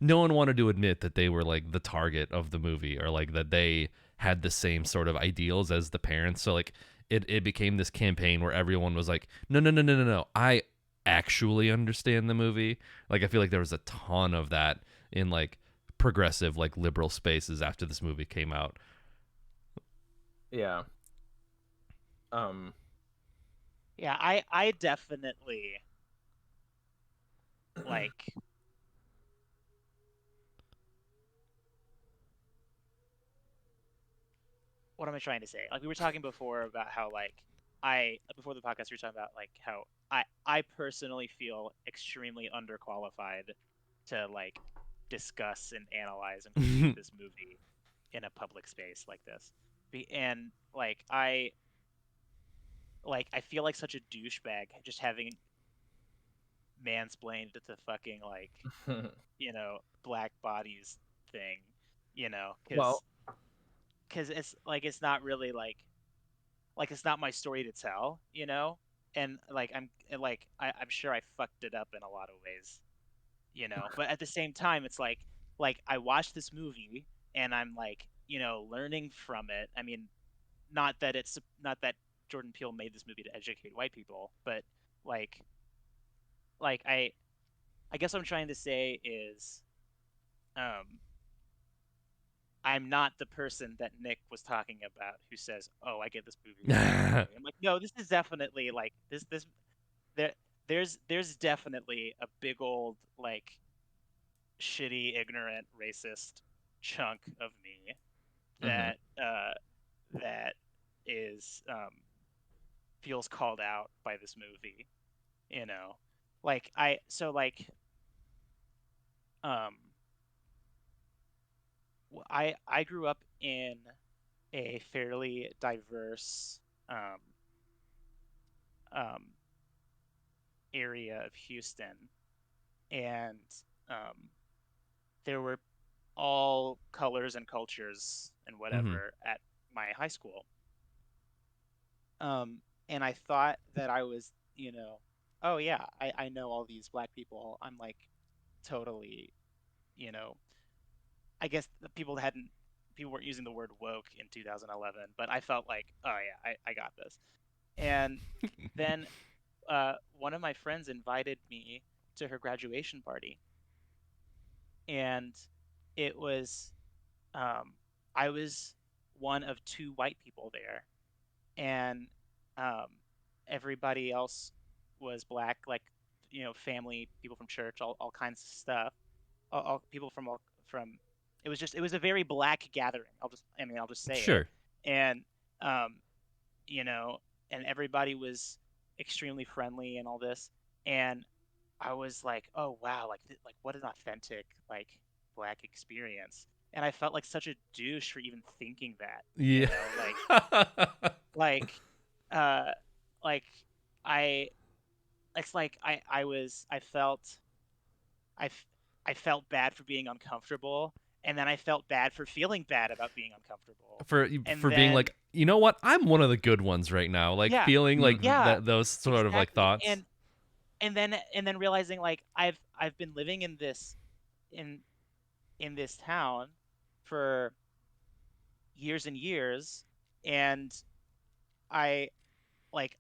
no one wanted to admit that they were like the target of the movie, or like that they had the same sort of ideals as the parents. So like it became this campaign where everyone was like, no, I actually understand the movie. Like I feel like there was a ton of that in like progressive like liberal spaces after this movie came out. Yeah. Um Yeah, I definitely like what am I trying to say? Like we were talking before about how like I before the podcast we were talking about like how I personally feel extremely underqualified to like discuss and analyze and critique this movie in a public space like this. And I feel like such a douchebag just having mansplained the fucking like black bodies thing, well, because it's not really like it's not my story to tell, and I'm sure I fucked it up in a lot of ways, but at the same time it's like I watched this movie and I'm like learning from it. I mean, not that Jordan Peele made this movie to educate white people, but like I guess what I'm trying to say is um I'm not the person that Nick was talking about who says, "Oh, I get this movie really easily." I'm like, no, this is definitely like this there there's definitely a big old like shitty, ignorant, racist chunk of me mhm. that that is feels called out by this movie, you know. Like I so like um I grew up in a fairly diverse um, um, area of Houston, and um, there were all colors and cultures and Mm-hmm. whatever at my high school. And I thought that I was, oh yeah, I know all these black people. I'm like totally, you know, I guess the people weren't using the word woke in 2011, but I felt like, oh yeah, I got this. And then one of my friends invited me to her graduation party, and it was um, I was one of two white people there, and um, everybody else was black. Like family, people from church, all kinds of stuff, all people from. It was a very black gathering. I'll just say it. Sure. And um, you know, and everybody was extremely friendly and all this. And I was like, oh wow, like what an authentic like black experience. And I felt like such a douche for even thinking that, Yeah. like uh like I it's like I felt I f- I felt bad for being uncomfortable, and then I felt bad for feeling bad about being uncomfortable. And For being then like, you know what, I'm one of the good ones right now, like yeah, feeling like yeah, that, those sort of like exactly. thoughts. And then realizing like I've been living in in this town for years and years, and I like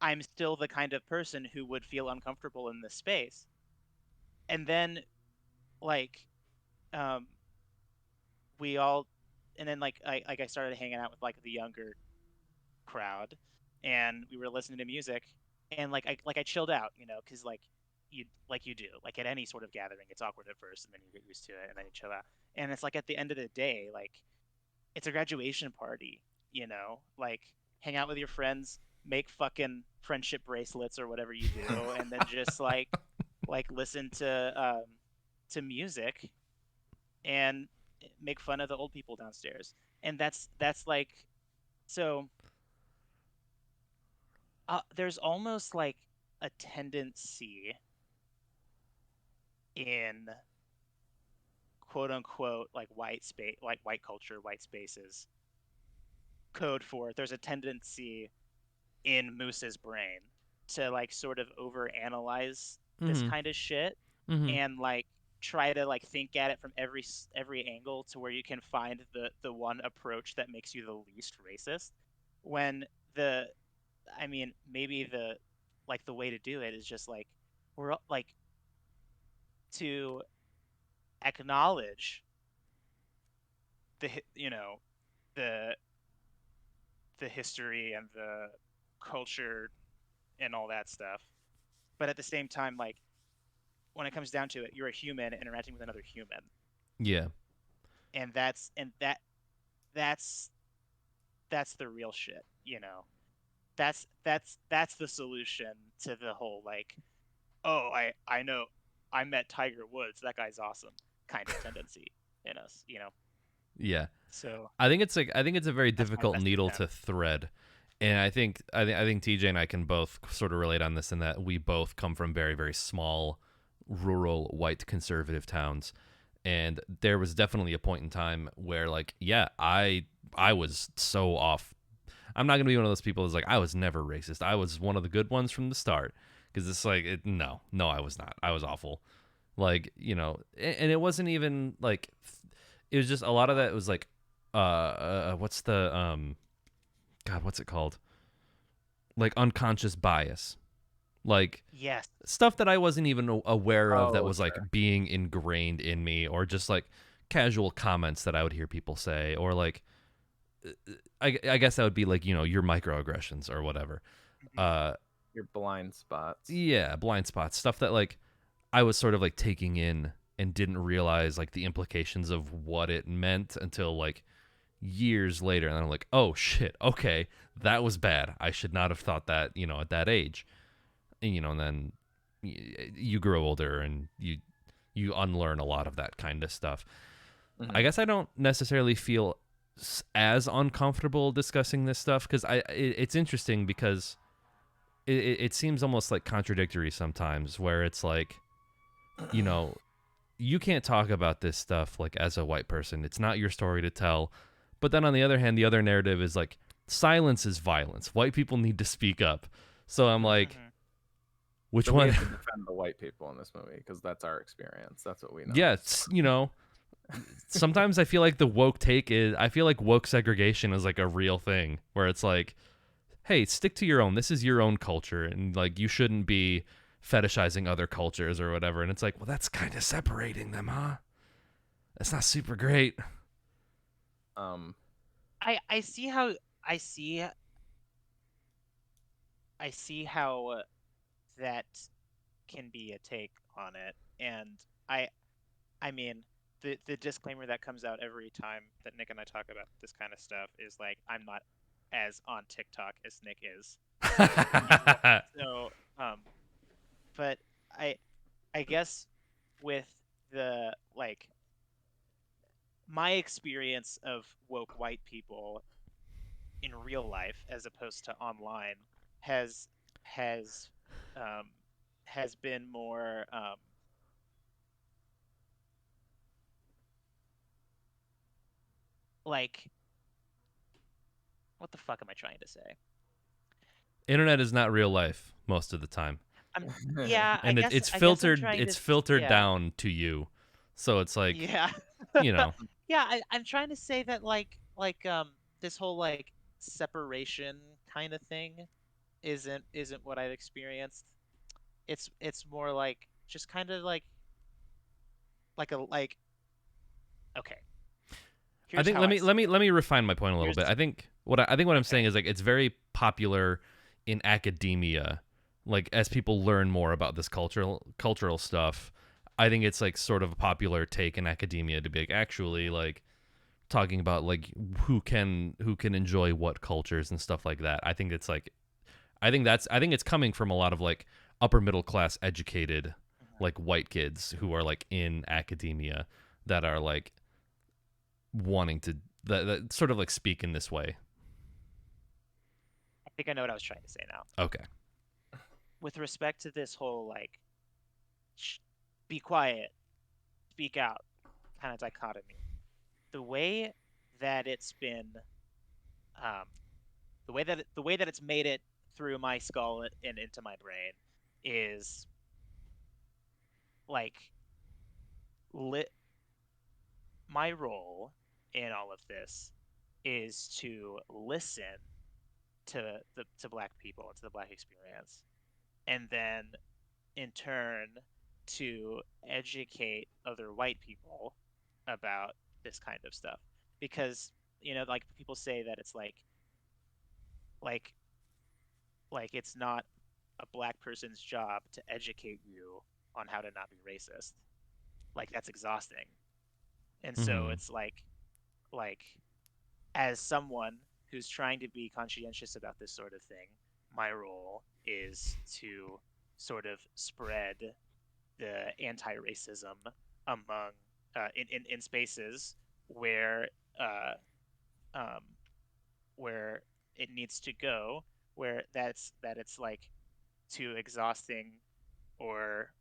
I'm still the kind of person who would feel uncomfortable in this space. And then like um we all and then I started hanging out with like the younger crowd, and we were listening to music, and I chilled out, because you do, like at any sort of gathering, it's awkward at first, and then you get used to it, and then you chill out. And it's like at the end of the day, like it's a graduation party, like hang out with your friends, make fucking friendship bracelets or whatever you do, and then just listen to music and make fun of the old people downstairs. And that's like so there's almost like a tendency in quote unquote like white culture, white spaces, code for it. There's a tendency in Moose's brain to like sort of overanalyze this Mm-hmm. kind of shit, Mm-hmm. and like try to like think at it from every angle to where you can find the one approach that makes you the least racist, when the maybe the way to do it is just like like to acknowledge the the the history and the culture and all that stuff, but at the same time, like when it comes down to it, you're a human interacting with another human, Yeah. and that's that's the real shit. That's the solution to the whole like, oh, I know, I met Tiger Woods, that guy's awesome kind of tendency in us. Yeah. So I think it's a very that's my difficult best needle to attempt. thread. And I think TJ and I can both sort of relate on this, in that we both come from very, very small rural white conservative towns. And there was definitely a point in time where like, yeah, I was so off. I'm not going to be one of those people who's like, I was never racist. I was one of the good ones from the start. Because it's like, no, I was not. I was awful. Like, and it wasn't even like, it was just a lot of that was like, what's the, God, what's it called? Like unconscious bias. Like Yes. stuff that I wasn't even aware of that Oh, was like sure. being ingrained in me, or just like casual comments that I would hear people say, or like, I guess that would be like, your microaggressions or whatever. Mhm. Uh, Your blind spots. yeah, blind spots, stuff that like I was sort of like taking in and didn't realize like the implications of what it meant until like years later. And I'm like, oh shit, okay, that was bad. I should not have thought that, at that age. And then you grow older and you unlearn a lot of that kind of stuff. I Mm-hmm. guess I don't necessarily feel as uncomfortable discussing this stuff, because it's interesting because it seems almost like contradictory sometimes, where it's like, you know, you can't talk about this stuff like as a white person. It's not your story to tell. But then on the other hand, the other narrative is like, silence is violence. White people need to speak up. So I'm Mm-hmm. like, Mhm. which So we one? have to defend the white people in this movie because that's our experience. That's what we know. Yeah, sometimes I feel like I feel like woke segregation is like a real thing, where it's like, hey, stick to your own. This is your own culture, and like you shouldn't be fetishizing other cultures or whatever. And it's like, well, that's kind of separating them, huh? That's not super great. Um, I see how I see I see how that can be a take on it. And I mean, the disclaimer that comes out every time that Nick and I talk about this kind of stuff is like, I'm not as on TikTok as Nick is. So, but I guess with the like my experience of woke white people in real life as opposed to online has has um, has been more like what the fuck am I trying to say? Internet is not real life most of the time. Yeah, and I guess it's I guess I'm filtered. trying It's to filtered yeah. down to you, so it's like Yeah. you know. Yeah, I'm trying to say that this whole like separation kind of thing isn't what I've experienced. It's more like just kind of like a like okay. I Here's think how I see it. let me refine my point a little Here's bit. I think what I'm saying okay. is like it's very popular in academia, like as people learn more about this cultural stuff. I think it's like sort of a popular take in academia to be like actually like talking about like who can enjoy what cultures and stuff like that. I think it's like I think it's coming from a lot of like upper middle class educated Mhm. like white kids who are like in academia that are like wanting to that sort of like speak in this way. I think I know what I was trying to say now. Okay. With respect to this whole like be quiet, speak out kind of dichotomy. The way that it's been um the way that it's made it through my skull and into my brain is like lit my role in all of this is to listen to black people and to the black experience and then in turn to educate other white people about this kind of stuff because like people say that it's like it's not a black person's job to educate you on how to not be racist. Like that's exhausting. And so Mm-hmm. it's like as someone who's trying to be conscientious about this sort of thing, my role is to sort of spread the anti-racism among in spaces where uh, um, where it needs to go, where that it's like too exhausting or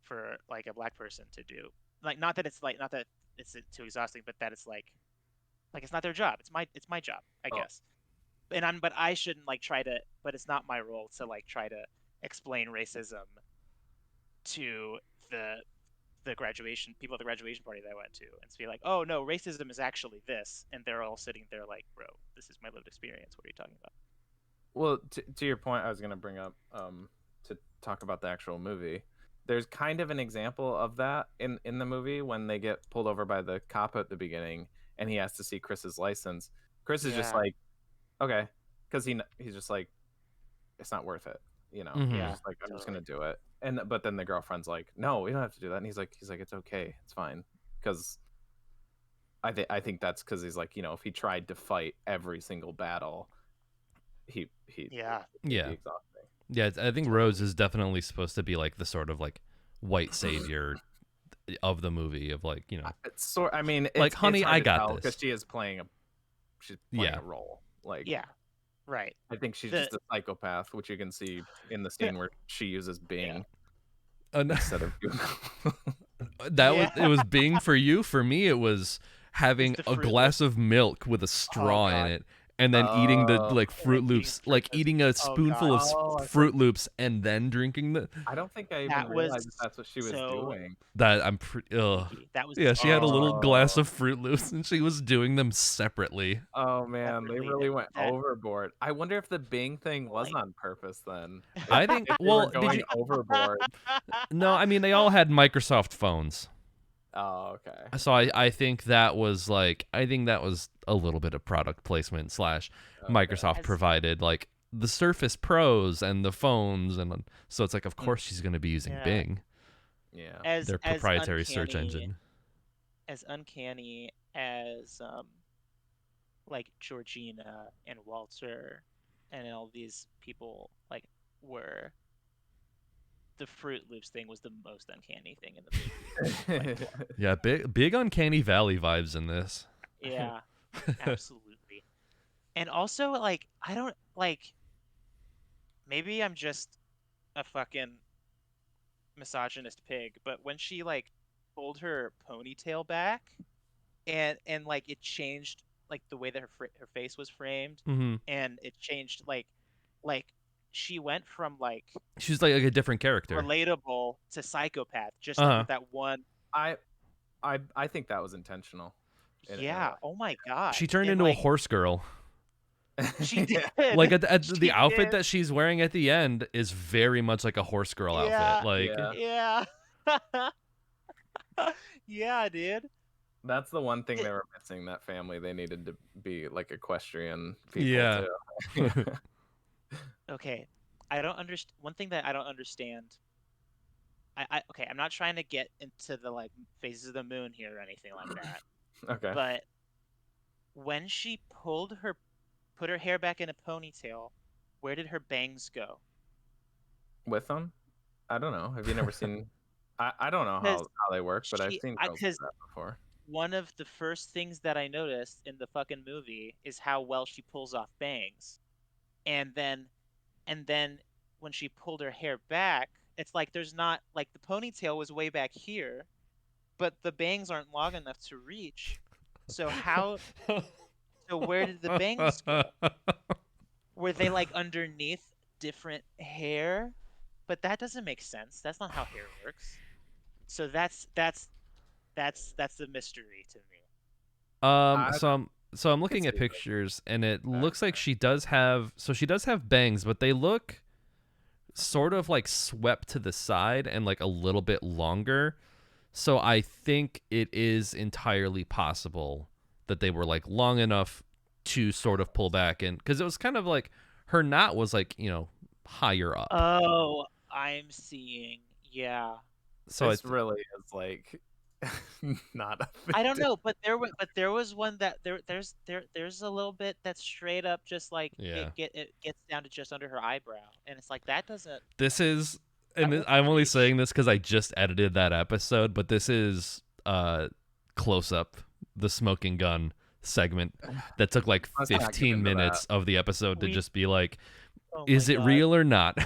for like a black person to do. Like not that it's too exhausting, but that it's like it's not their job. It's my job, I Oh, guess. But I shouldn't like try to. But it's not my role to like try to explain racism to the the graduation people at the graduation party that I went to and to be like, oh no, racism is actually this, and they're all sitting there like, bro, this is my lived experience. What are you talking about? well, to your point, I was gonna bring up to talk about the actual movie. There's kind of an example of that in the movie when they get pulled over by the cop at the beginning, and he has to see Chris's license. Chris is just Yeah, like, okay, because he's just like, it's not worth it, you know. He's Mm-hmm. yeah, just like, I'm just totally. gonna do it, and but then the girlfriend's like, no, we don't have to do that, and he's like, it's okay, it's fine, because I think that's because he's like, if he tried to fight every single battle, he Yeah, it'd be Yeah. exhausting. Yeah, I think Rose totally. is definitely supposed to be like the sort of like white savior of the movie of like, I mean, like it's honey, hard I to got tell because this. she's playing Yeah. a role. Like, Yeah, right. I think she's The just a psychopath, which you can see in the scene where she uses yeah, Bing And instead of Google. it yeah. was Bing for you. For me, it was It's having the a Fruit glass Loops. of milk with a Oh straw in God, it, and then eating the Oh, like and Fruit then eating Loops, like Fritos. eating a Oh spoonful God, of oh, Fruit Loops and then drinking the. I don't think I even that was realized that that's what she was so doing. That I'm pretty. sneaky. That was Yeah, she had a so little glass Oh, of Fruit Loops, and she was doing them separately. oh man, they separately. really went That overboard. I wonder if the Bing thing was like on purpose then. I think. If they were Well, did going you? overboard. No, I mean they all had Microsoft phones. Oh, okay. So I think that was like I think that was a little bit of product placement slash Okay. Microsoft as provided like the Surface Pros and the phones, and so it's like, of course she's going to be using Bing. Yeah. Their proprietary search engine. As uncanny as like Georgina and Walter and all these people like were, the Fruit Loops thing was the most uncanny thing in the movie. Yeah, big uncanny valley vibes in this. Yeah, absolutely. And also, like, I don't like. Maybe I'm just a fucking misogynist pig, but when she like pulled her ponytail back, and like it changed like the way that her face was framed, and it changed like she went from like she's like a different character, relatable to psychopath, just like with that one. I think that was intentional. Yeah. Oh my god. She turned into a horse girl. She did. Like the outfit that she's wearing at the end is very much like a horse girl outfit. Like yeah. Yeah, dude. That's the one thing they were missing. That family, they needed to be like equestrian people. Yeah. Too. Okay, I don't understand. One thing that I don't understand. Okay, I'm not trying to get into the like phases of the moon here or anything like that. Okay. But when she put her hair back in a ponytail, where did her bangs go? With them? I don't know. Have you never seen? I don't know how they work, but I've seen girls do that before. One of the first things that I noticed in the fucking movie is how well she pulls off bangs, and then when she pulled her hair back, it's like there's not like the ponytail was way back here, but the bangs aren't long enough to reach. So where did the bangs go? Were they like underneath different hair? But that doesn't make sense. That's not how hair works. So that's the mystery to me. So I'm looking at pictures, and it looks like she does have bangs, but they look sort of like swept to the side and like a little bit longer. So I think it is entirely possible that they were like long enough to sort of pull back in, because it was kind of like her knot was like, higher up. Oh, I'm seeing. Yeah. So it really is like not a thing. I don't know, but there was one that there's a little bit that's straight up just like it gets down to just under her eyebrow, and it's like that doesn't. This is, and I'm only saying this because I just edited that episode, but this is close up the smoking gun segment that took like 15 minutes of the episode to just be like, is it real or not?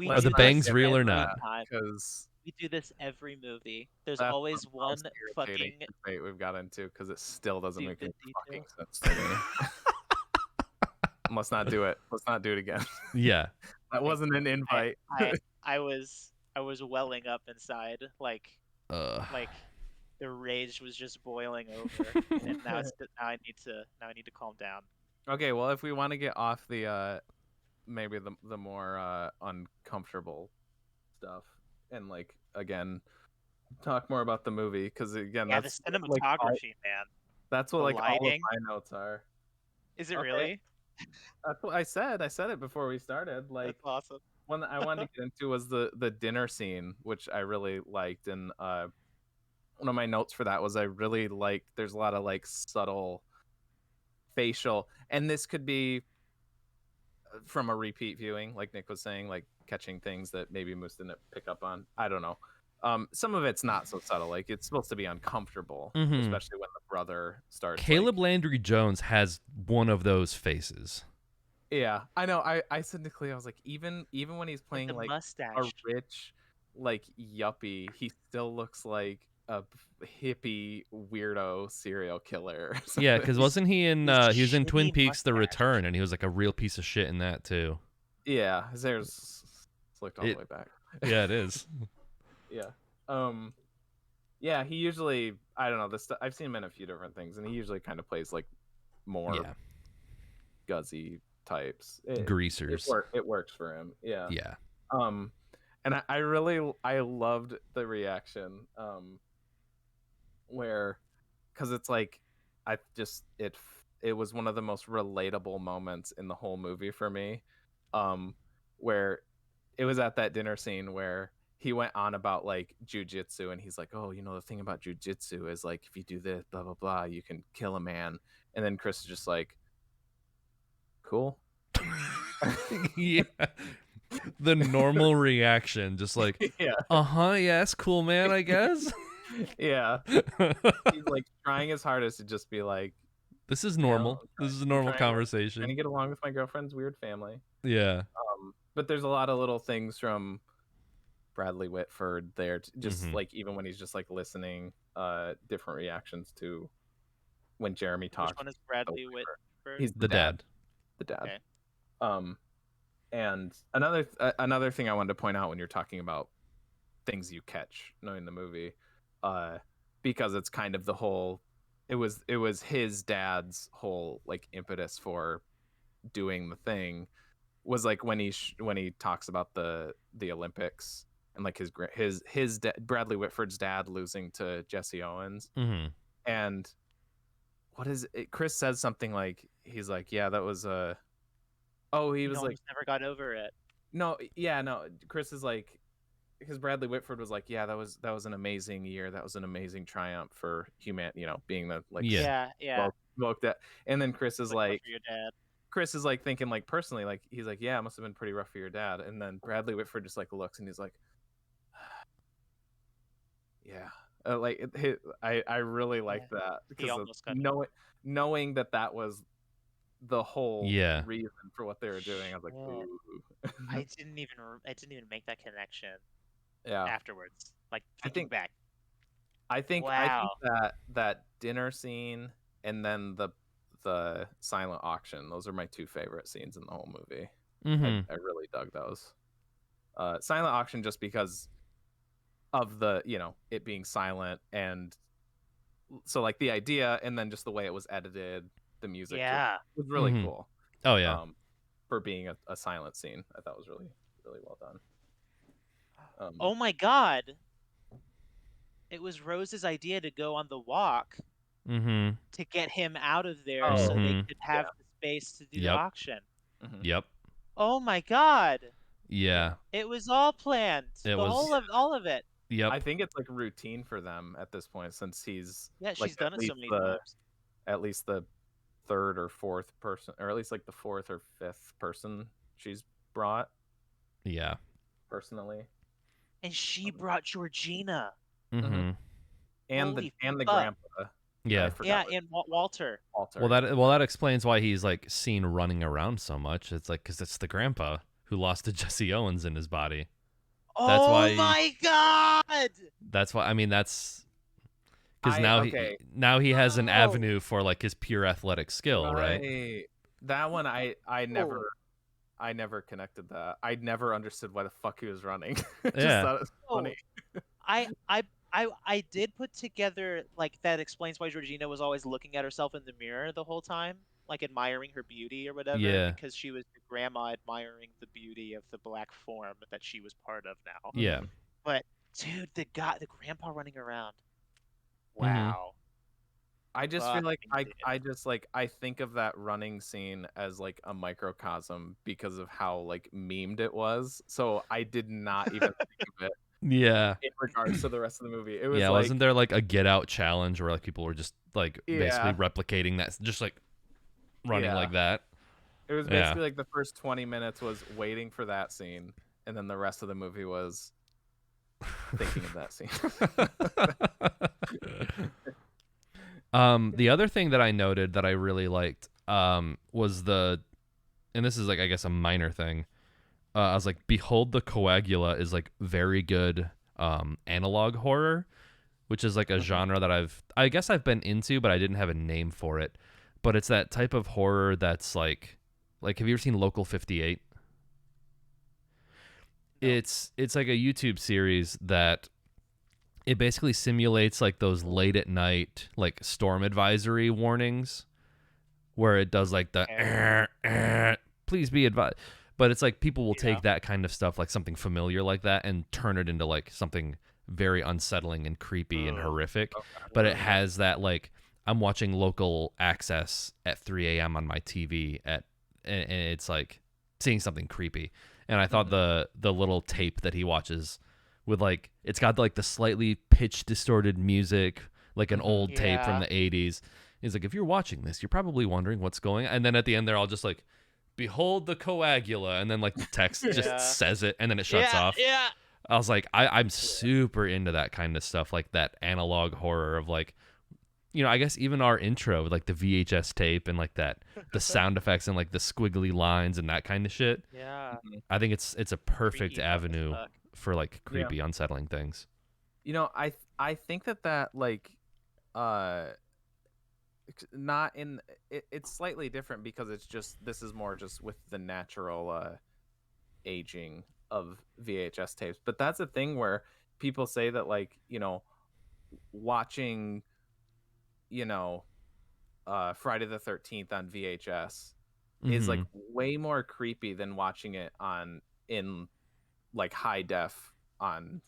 Are the bangs real or not? Because we do this every movie. There's always one fucking debate we've got into, because it still doesn't make any fucking sense to me. Let's not do it. Let's not do it again. Yeah. That wasn't an invite. I was welling up inside, like the rage was just boiling over, and now I need to calm down. Okay, well, if we want to get off the maybe the more uncomfortable stuff, and like again talk more about the movie, because again, that's the cinematography, like, man. That's what like all of my notes are. Is it really? That's what I said. I said it before we started. Like, that's awesome. One that I wanted to get into was the dinner scene, which I really liked, and one of my notes for that was I really liked. There's a lot of like subtle facial, and this could be from a repeat viewing, like Nick was saying, like catching things that maybe Moose didn't pick up on. I don't know. Some of it's not so subtle. Like it's supposed to be uncomfortable, especially when the brother starts. Caleb Landry Jones has one of those faces. Yeah, I know. I said to Clea, I was like, even when he's playing like mustache. A rich, like yuppie, he still looks like a hippie weirdo serial killer. Yeah, because wasn't he in? He was in Twin Peaks: The Return, and he was like a real piece of shit in that too. Yeah, his hair's slicked all the way back. Yeah, it is. Yeah. Yeah, he usually, I don't know, I've seen him in a few different things, and he usually kind of plays like more guzzy types. Greasers. It works for him. Yeah. Yeah. And I loved the reaction where, because it's like, it it was one of the most relatable moments in the whole movie for me, where it was at that dinner scene where he went on about like jujitsu, and he's like, oh, the thing about jujitsu is like if you do this, blah blah blah, you can kill a man. And then Chris is just like, cool. Yeah. The normal reaction, just like, yeah, yeah, that's cool, man, I guess. yeah. He's like trying his hardest to just be like, this is normal. This is a normal trying conversation. to get along with my girlfriend's weird family. Yeah. But there's a lot of little things from Bradley Whitford there, just like even when he's just like listening, different reactions to when Jeremy talks. Which one is Bradley Whitford? He's the dad. The dad. Okay. And another thing I wanted to point out when you're talking about things you catch knowing the movie, because it's kind of the whole, it was his dad's whole like impetus for doing the thing, was like when he talks about the Olympics and like his Bradley Whitford's dad losing to Jesse Owens, and what is it? Chris says something like, he's like, yeah, that was a. Oh, he was like, never got over it. No, yeah, no. Chris is like, because Bradley Whitford was like, yeah, that was an amazing year. That was an amazing triumph for humanity. Being the like, yeah. Woke that. And then Chris is like, for your dad. Chris is like thinking like personally, like he's like, yeah, it must have been pretty rough for your dad. And then Bradley Whitford just like looks and he's like, yeah. I really like that, because knowing that was the whole reason for what they were doing. I was like, ooh. I didn't even make that connection. Yeah. Afterwards, like thinking back. I think that dinner scene and then the silent auction, those are my two favorite scenes in the whole movie. I really dug those. Silent auction just because of the it being silent, and so like the idea, and then just the way it was edited, the music was really cool. Oh yeah. For being a silent scene, I thought was really, really well done. Oh my god, it was Rose's idea to go on the walk to get him out of there, so they could have the space to do the auction. Yep. Oh my god. Yeah. It was all planned. All of it. Yep. I think it's like routine for them at this point, since he's she's done it so many times. At least the third or fourth person, or at least like the fourth or fifth person she's brought. Yeah. Personally. And she brought Georgina. And the grandpa. Yeah. And Walter. Well, that explains why he's like seen running around so much. It's like because it's the grandpa who lost to Jesse Owens in his body. That's my god! That's why. I mean, that's because now he has an avenue for like his pure athletic skill, right? That one I never connected that. I never understood why the fuck he was running. Just thought it was funny. I did put together like that explains why Georgina was always looking at herself in the mirror the whole time, like admiring her beauty or whatever. Yeah. Because she was the grandma admiring the beauty of the black form that she was part of now. Yeah. But dude, the grandpa running around. Wow. I just feel like I think of that running scene as like a microcosm because of how like memed it was. So I did not even think of it. Yeah. In regards to the rest of the movie. It was wasn't there like a get out challenge where like people were just like basically replicating that, just like running like that? It was basically like the first 20 minutes was waiting for that scene, and then the rest of the movie was thinking of that scene. The other thing that I noted that I really liked was and this is like I guess a minor thing. I was like, Behold the Coagula is like very good analog horror, which is like a genre that I guess I've been into, but I didn't have a name for it. But it's that type of horror that's like have you ever seen Local 58? No. It's like a YouTube series that it basically simulates like those late at night like storm advisory warnings, where it does like the please be advised. But it's like people will take that kind of stuff, like something familiar like that, and turn it into like something very unsettling and creepy and horrific. Okay. But it has that like I'm watching local access at 3 a.m. on my TV and it's like seeing something creepy. And I thought the little tape that he watches with like it's got like the slightly pitch distorted music, like an old tape from the 80s. He's like, if you're watching this, you're probably wondering what's going on. And then at the end, they're all just like, behold the coagula. And then like the text just says it and then it shuts off. Yeah. I was like, I'm super into that kind of stuff, like that analog horror of like, you know, I guess even our intro with like the VHS tape and like that, the sound effects and like the squiggly lines and that kind of shit. Yeah. I think it's a perfect Creepy avenue for like creepy, unsettling things. You know, I think that like, not in it's slightly different because it's just this is more just with the natural aging of VHS tapes. But that's a thing where people say that like, you know, watching, you know, Friday the 13th on VHS is like way more creepy than watching it in like high def on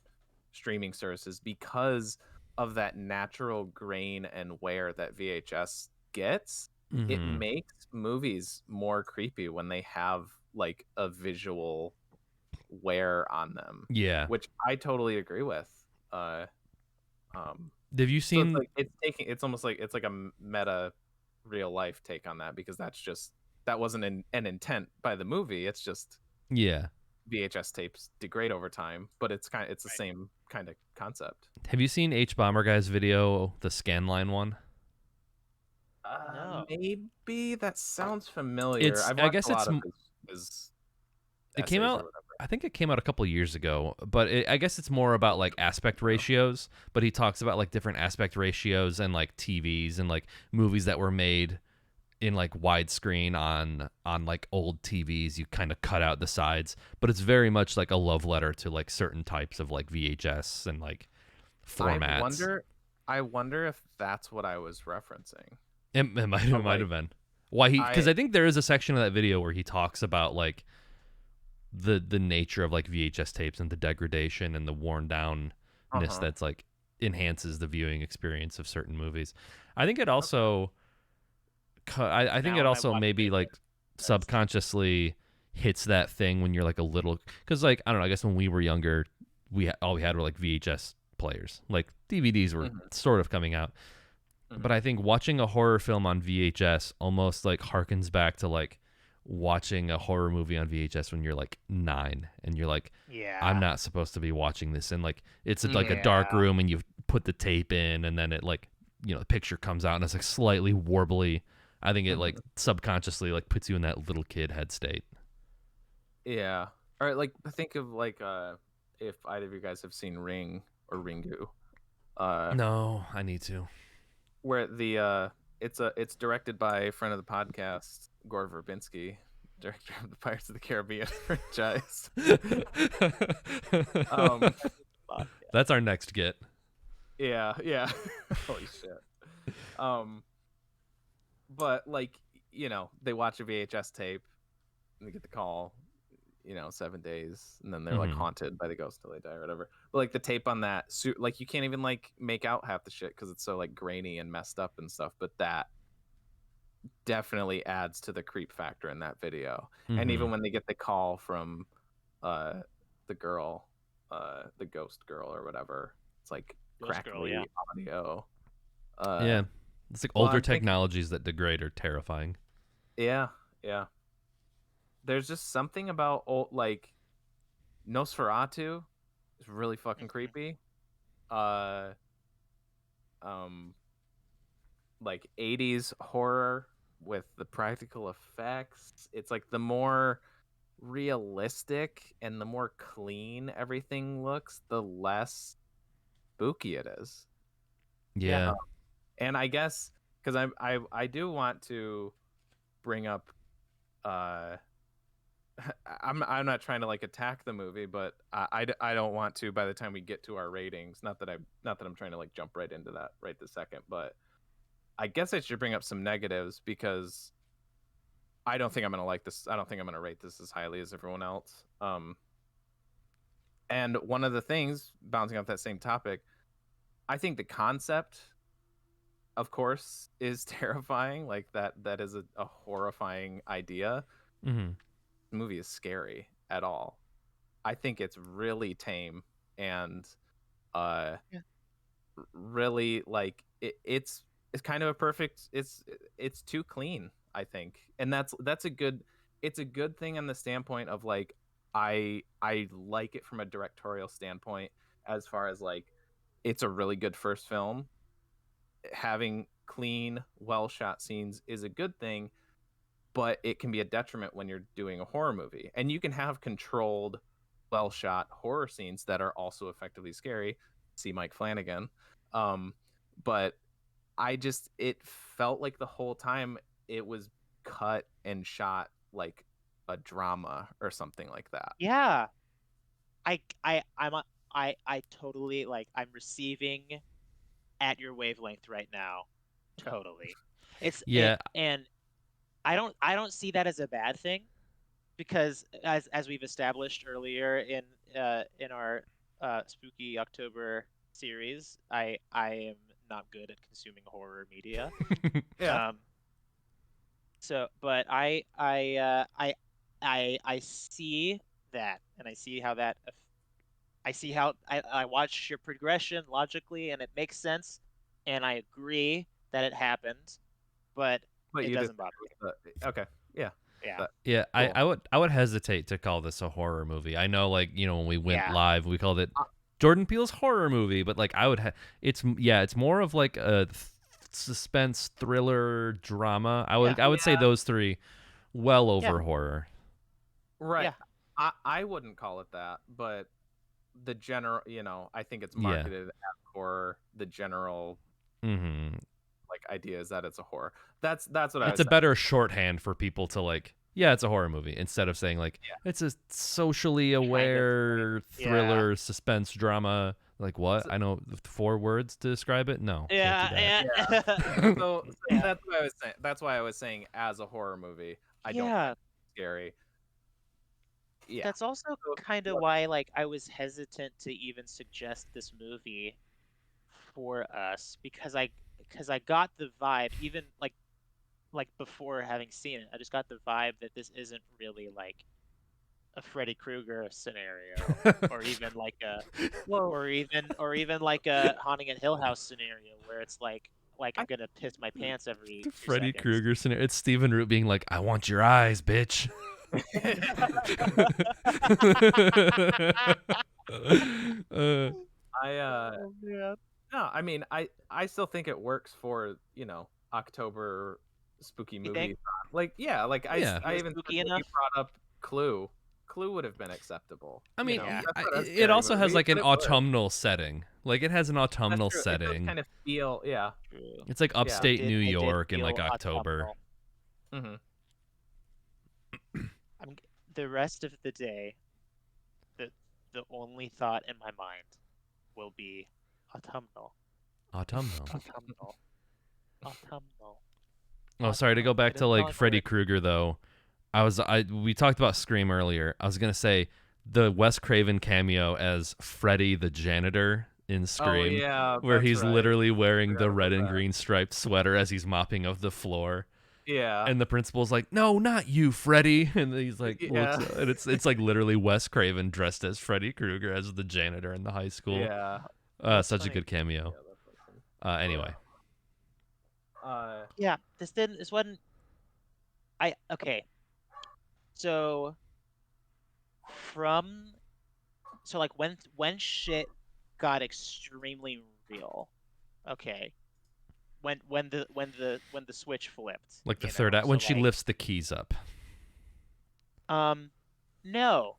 streaming services because of that natural grain and wear that VHS gets. It makes movies more creepy when they have like a visual wear on them. Yeah, which I totally agree with. Have you seen? So it's almost like it's like a meta real life take on that because that wasn't an intent by the movie. It's just VHS tapes degrade over time, but it's the same kind of concept. Have you seen H Bomber Guy's video, the Scanline one? No. Maybe that sounds familiar. I guess it came out. I think it came out a couple years ago, but I guess it's more about like aspect ratios. But he talks about like different aspect ratios and like TVs and like movies that were made in like widescreen on like old TVs. You kind of cut out the sides, but it's very much like a love letter to like certain types of like VHS and like formats. I wonder if that's what I was referencing. It might have been. Why because I think there is a section of that video where he talks about like the nature of like VHS tapes and the degradation and the worn downness that's like enhances the viewing experience of certain movies. I think it also I think it also maybe like subconsciously hits that thing when you're like a little, because like I don't know, I guess when we were younger all we had were like VHS players, like DVDs were sort of coming out. But I think watching a horror film on VHS almost like harkens back to like watching a horror movie on VHS when you're like 9 and you're like, I'm not supposed to be watching this, and like it's like a dark room and you put the tape in and then it like, you know, the picture comes out and it's like slightly warbly. I think it like subconsciously like puts you in that little kid head state. Yeah. All right, like think of like if either of you guys have seen Ring or Ringu. No, I need to. Where the it's directed by a friend of the podcast, Gore Verbinski, director of the Pirates of the Caribbean franchise. That's our next get. Yeah. Holy shit. But like, you know, they watch a VHS tape and they get the call, you know, 7 days, and then they're like haunted by the ghost till they die or whatever. But like the tape on that suit, like you can't even like make out half the shit because it's so like grainy and messed up and stuff. But that definitely adds to the creep factor in that video. And even when they get the call from the girl, the ghost girl or whatever, it's like crackly audio. It's like older technologies that degrade are terrifying. Yeah. There's just something about old, like Nosferatu is really fucking creepy. Like 80s horror with the practical effects. It's like the more realistic and the more clean everything looks, the less spooky it is. Yeah. And I guess because I do want to bring up I'm not trying to like attack the movie, but I don't want to by the time we get to our ratings. Not that I'm trying to like jump right into that right this second, but I guess I should bring up some negatives because I don't think I'm gonna like this. I don't think I'm gonna rate this as highly as everyone else. And one of the things, bouncing off that same topic, I think the concept of course, is terrifying. Like that is a horrifying idea. Mm-hmm. The movie is scary at all. I think it's really tame and really like it's kind of a perfect. It's too clean, I think, and that's a good. It's a good thing on the standpoint of like I like it from a directorial standpoint as far as like it's a really good first film. Having clean, well shot scenes is a good thing, but it can be a detriment when you're doing a horror movie. And you can have controlled, well shot horror scenes that are also effectively scary. See Mike Flanagan. But it felt like the whole time it was cut and shot like a drama or something like that. Yeah. I totally like I'm receiving at your wavelength right now. Totally. And I don't see that as a bad thing because as we've established earlier in our spooky October series, I am not good at consuming horror media. Yeah. So but I see that and I see how that I see how I watch your progression logically and it makes sense and I agree that it happened, but it doesn't bother me. Okay. Yeah. Yeah. But, Yeah, cool. I would hesitate to call this a horror movie. I know, like, you know, when we went Yeah. live, we called it Jordan Peele's horror movie, but like I would it's more of like a suspense thriller drama. I would say those three well over horror. Right. Yeah. I wouldn't call it that, but the general, I think it's marketed as horror. The general like idea is that it's a horror. That's what I was It's a saying. better shorthand for people to like, yeah, it's a horror movie instead of saying like it's a socially aware thriller suspense drama. Like what? I know 4 words to describe it. No. Yeah. So that's what I was saying. That's why I was saying as a horror movie. I don't think it's scary. Yeah. That's also kind of why like I was hesitant to even suggest this movie for us because I got the vibe even like before having seen it. I just got the vibe that this isn't really like a Freddy Krueger scenario or even like a or even like a Haunting at Hill House scenario where it's like I'm going to piss my pants every 2 Freddy seconds. Krueger scenario. It's Stephen Root being like, "I want your eyes, bitch." No, I mean, I still think it works for October spooky movies. Like, yeah, like I even you brought up Clue. Clue would have been acceptable. I mean, it also has like an autumnal setting. Like it has an autumnal setting. It does kind of feel, yeah. It's like upstate New York in like October. Mm-hmm. The rest of the day, the only thought in my mind will be autumnal. Oh, sorry to go back to like Freddy Krueger though. We talked about Scream earlier. I was gonna say the Wes Craven cameo as Freddy the janitor in Scream, where he's literally wearing the red and green striped sweater as he's mopping up the floor. Yeah. And the principal's like, "No, not you, Freddy." And he's like, looks, and it's like literally Wes Craven dressed as Freddy Krueger as the janitor in the high school. Yeah. Such a good cameo. Anyway. Yeah, this wasn't. Okay. So like when shit got extremely real, okay. When the switch flipped. Like the third act when she lifts the keys up. No.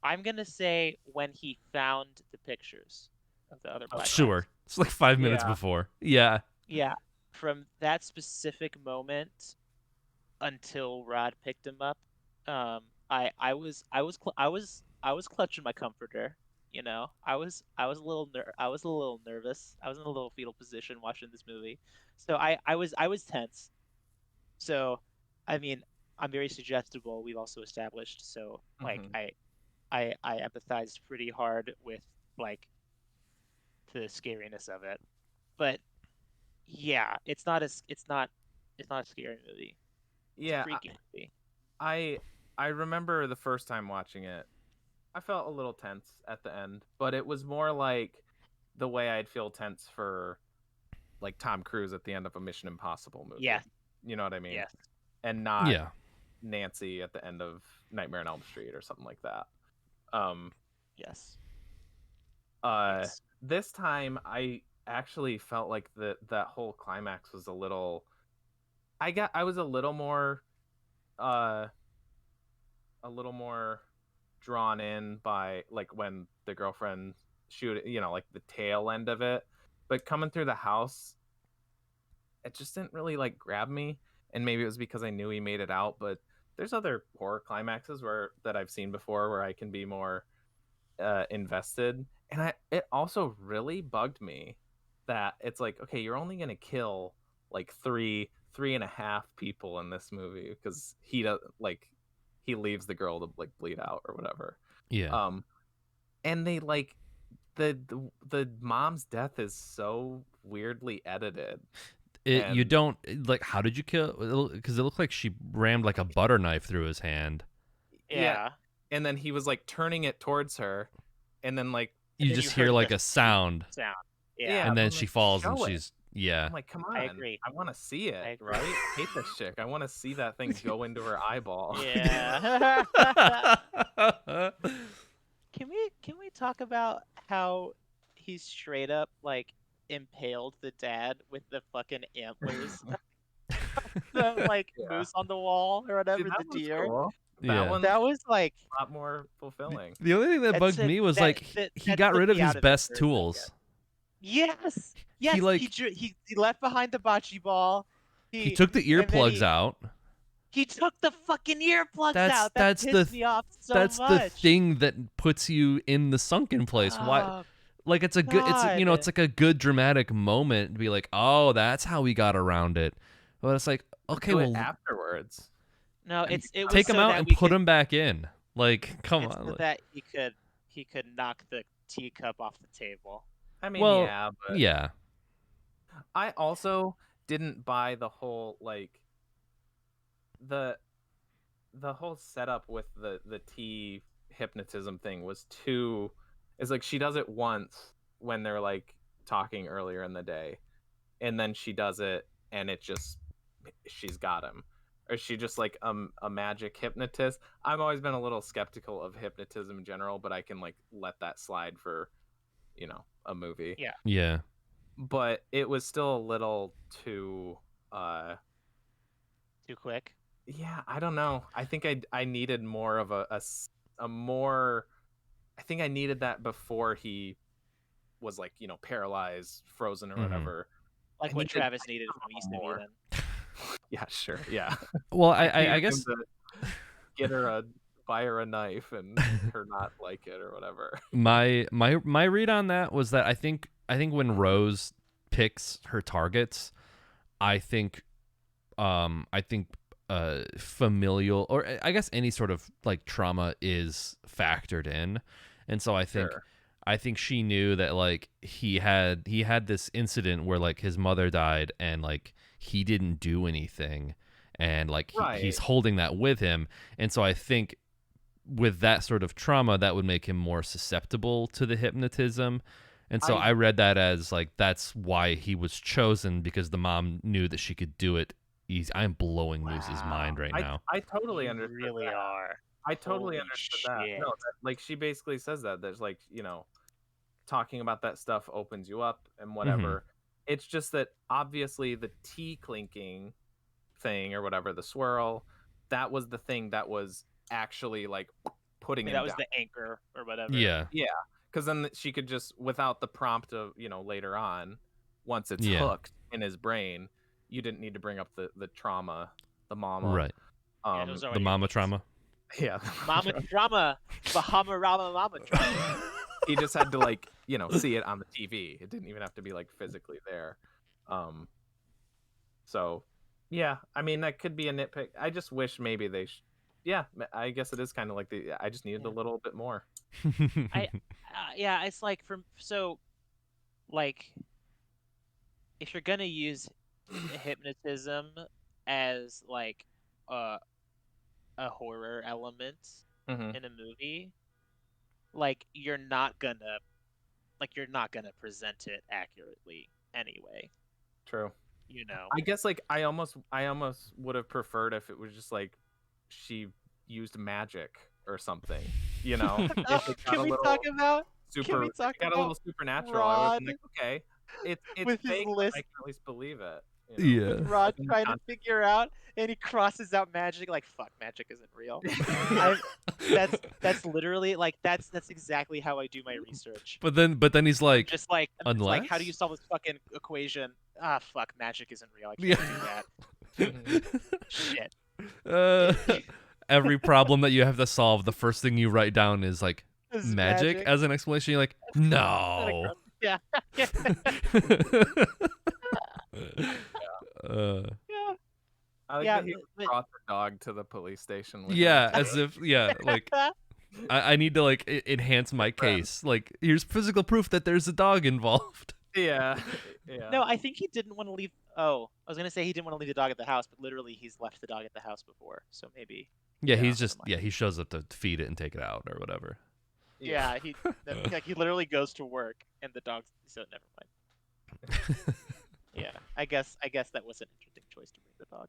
I'm gonna say when he found the pictures of the other black Sure. It's like 5 minutes before. Yeah. Yeah. From that specific moment until Rod picked him up, I was clutching my comforter. I was a little nervous. I was in a little fetal position watching this movie, so I was tense. So, I mean, I'm very suggestible. We've also established. So, like, I empathized pretty hard with like the scariness of it, but yeah, it's not a scary movie. It's Yeah, a freaky movie. I remember the first time watching it, I felt a little tense at the end, but it was more like the way I'd feel tense for like Tom Cruise at the end of a Mission Impossible movie. Yes. You know what I mean? Yes. And not Yeah. Nancy at the end of Nightmare on Elm Street or something like that. Yes. Yes. This time I actually felt like that whole climax was a little I was a little more drawn in by like when the girlfriend shoot, like the tail end of it, but coming through the house, it just didn't really like grab me. And maybe it was because I knew he made it out, but there's other horror climaxes that I've seen before where I can be more invested. And it also really bugged me that it's like, okay, you're only gonna kill like three and a half people in this movie because he leaves the girl to like bleed out or whatever. Yeah. And they like the mom's death is so weirdly edited. You don't like. How did you kill? Because it looked like she rammed like a butter knife through his hand. Yeah. And then he was like turning it towards her, and then like you just hear like a sound. Yeah. And then she falls, and she's I'm like, come on. I agree. I want to see it, right? I hate this chick. I want to see that thing go into her eyeball. Yeah. Can we talk about how he's straight up like impaled the dad with the fucking antlers? The like moose on the wall or whatever. Dude, the deer. Cool. That was like a lot more fulfilling. The only thing that bugged me was he got rid of his best tools. Yes. He left behind the bocce ball. He took the earplugs out. He took the fucking earplugs out. That pissed me off so much. That's the thing that puts you in the sunken place. Why? Like it's a good. It's like a good dramatic moment to be like, oh, that's how we got around it. But it's like, okay, well, afterwards. No, it was take him out and put him back in. Like, come on. So that he could knock the teacup off the table. I mean, yeah. I also didn't buy the whole like the whole setup with the tea hypnotism thing was too. It's like she does it once when they're like talking earlier in the day, and then she does it and she's got him. Or is she just like a magic hypnotist? I've always been a little skeptical of hypnotism in general, but I can like let that slide for, a movie. Yeah. Yeah. But it was still a little too quick. Yeah, I don't know. I think I needed more of a more. I think I needed that before he was like paralyzed, frozen, or whatever. Like what Travis needed from East of Eden. Yeah, sure. Yeah. Well, I guess buy her a knife and her not like it or whatever. My read on that was that I think when Rose picks her targets, I think familial, or I guess any sort of like trauma is factored in, and so I think she knew that like he had this incident where like his mother died and like he didn't do anything, and like he's holding that with him, and so I think with that sort of trauma that would make him more susceptible to the hypnotism. And so I read that as like that's why he was chosen, because the mom knew that she could do it easy. I'm blowing Moose's mind right now. I totally understood. Really that. are. I totally understood that. No, like she basically says that there's like talking about that stuff opens you up and whatever. It's just that obviously the tea clinking thing or whatever, the swirl, that was the thing that was actually like putting him that was down. the anchor or whatever. Yeah. Because then she could just, without the prompt of later on, once it's hooked in his brain, you didn't need to bring up the trauma, the mama, right? The mama trauma. Yeah, mama trauma, Bahama Rama mama trauma. He just had to like see it on the TV. It didn't even have to be like physically there. So yeah, I mean that could be a nitpick. I just wish maybe they. Yeah, I guess it is kind of like I just needed a little bit more. Yeah, it's like like if you're gonna use hypnotism as like a horror element in a movie, like you're not gonna present it accurately anyway. True. You know. I guess like I almost would have preferred if it was just like she used magic or something. You know, if it got Can we talk about super, got a little supernatural. Rod, I was like, okay, it's with fake, his list. I can at least believe it. You know? With Rod trying to figure out, and he crosses out magic. Like, fuck, magic isn't real. That's literally like that's exactly how I do my research. But then he's like, just like, unless? Like, how do you solve this fucking equation? Ah, fuck, magic isn't real. I can't do that. Shit. Every problem that you have to solve, the first thing you write down is like magic as an explanation. You're like, no. Yeah. Yeah. I like that he brought the dog to the police station. As if, like, I need to like enhance my case. Like, here's physical proof that there's a dog involved. Yeah. No, I think he didn't want to leave. Oh, I was gonna say he didn't want to leave the dog at the house, but literally he's left the dog at the house before, so maybe. Yeah, he's just he shows up to feed it and take it out or whatever. Yeah, he literally goes to work and the dog's so never mind. Yeah, I guess that was an interesting choice to bring the dog.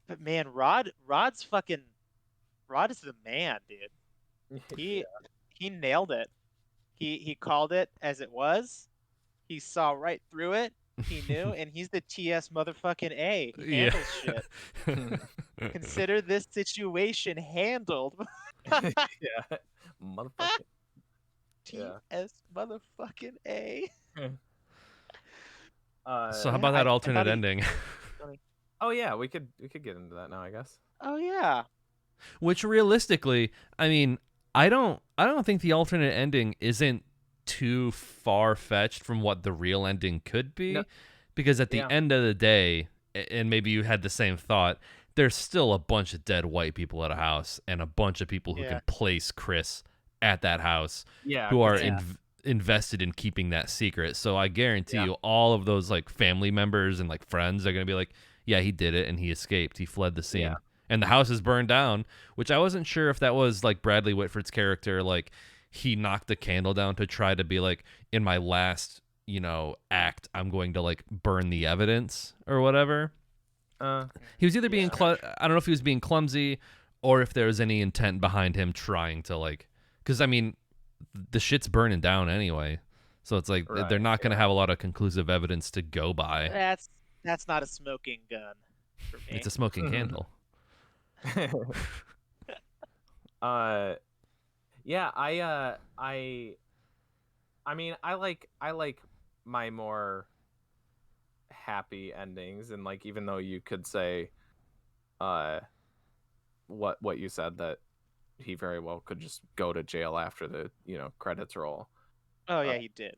But man, Rod is the man, dude. He nailed it. He called it as it was. He saw right through it. He knew, and he's the TS motherfucking A. He handles shit. Consider this situation handled. Yeah, motherfucking TS motherfucking A. So how about that alternate ending? Oh yeah, we could get into that now, I guess. Oh yeah. Which realistically, I mean, I don't think the alternate ending isn't too far fetched from what the real ending could be, because at the end of the day, and maybe you had the same thought, there's still a bunch of dead white people at a house and a bunch of people who can place Chris at that house who are invested in keeping that secret. So I guarantee you all of those like family members and like friends are going to be like, yeah, he did it and he escaped. He fled the scene. And the house is burned down, which I wasn't sure if that was like Bradley Whitford's character, like he knocked the candle down to try to be like, in my last, act, I'm going to like burn the evidence or whatever. He was either being, I don't know if he was being clumsy or if there was any intent behind him trying to like, because I mean, the shit's burning down anyway. So it's like, they're not going to have a lot of conclusive evidence to go by. That's not a smoking gun for me. It's a smoking candle. Yeah, I mean, I like my more happy endings, and like even though you could say what you said, that he very well could just go to jail after the credits roll. Oh yeah, he did.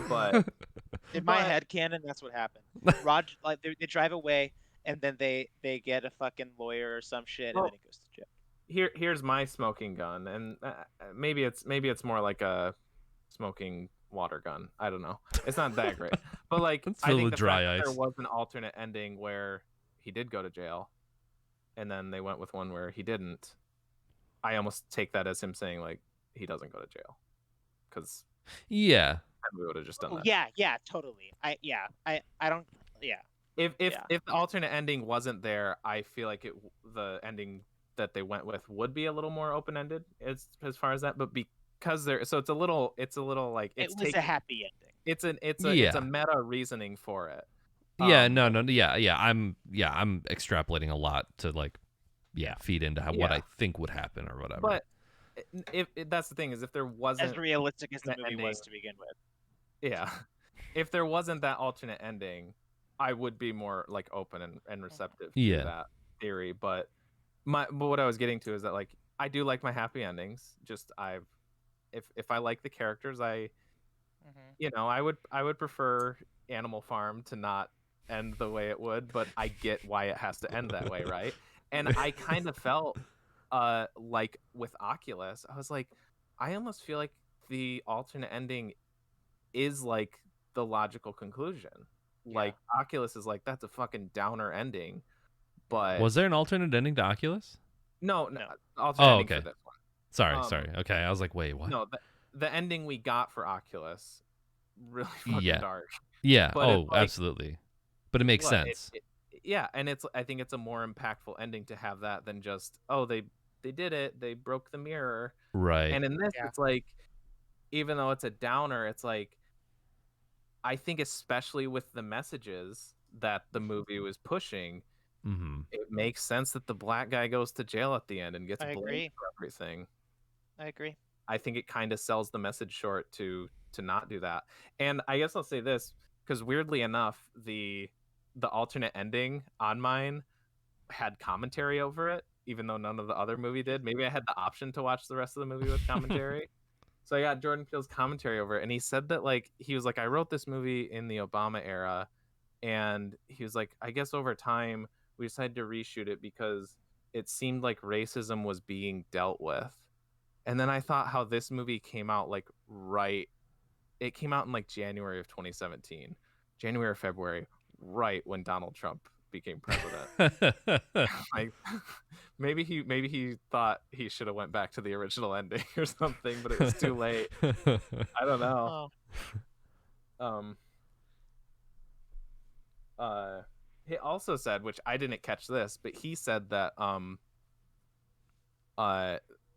But in my head canon, that's what happened. Rod, like they drive away and then they get a fucking lawyer or some shit, and then he goes to jail. Here's my smoking gun, and maybe it's more like a smoking water gun. I don't know. It's not that great, but like I think the fact that there was an alternate ending where he did go to jail, and then they went with one where he didn't. I almost take that as him saying like he doesn't go to jail, because we would have just done that. Yeah, totally. I don't. Yeah. If the alternate ending wasn't there, I feel like the ending that they went with would be a little more open ended as far as that, but because it's a little like it was a happy ending. It's a meta reasoning for it. I'm extrapolating a lot to like feed into what I think would happen or whatever. But if that's the thing, is if there wasn't as realistic as the movie was to begin with. If there wasn't that alternate ending, I would be more like open and receptive to that theory. But what I was getting to is that like I do like my happy endings. Just if I like the characters, I would prefer Animal Farm to not end the way it would, but I get why it has to end that way, right? And I kind of felt like with Oculus, I was like, I almost feel like the alternate ending is like the logical conclusion. Yeah. Like Oculus is like, that's a fucking downer ending. But Was there an alternate ending to Oculus? No. Oh, Ending okay. for this one. Sorry. Okay, I was like, wait, what? No, the ending we got for Oculus, really fucking dark. Yeah. But absolutely. But it makes sense. Yeah, and I think it's a more impactful ending to have that than just, they did it, they broke the mirror. Right. And in this, it's like, even though it's a downer, it's like, I think especially with the messages that the movie was pushing, it makes sense that the black guy goes to jail at the end and gets blamed for everything. I agree. I think it kind of sells the message short to not do that. And I guess I'll say this, because weirdly enough, the alternate ending on mine had commentary over it, even though none of the other movie did. Maybe I had the option to watch the rest of the movie with commentary. So I got Jordan Peele's commentary over it, and he said that, like, he was like, I wrote this movie in the Obama era, and he was like, I guess over time we decided to reshoot it because it seemed like racism was being dealt with. And then I thought how this movie came out, like, it came out in like January of 2017, January or February, right when Donald Trump became president. Like, maybe he thought he should have went back to the original ending or something, but it was too late. I don't know. He also said, which I didn't catch this, but he said that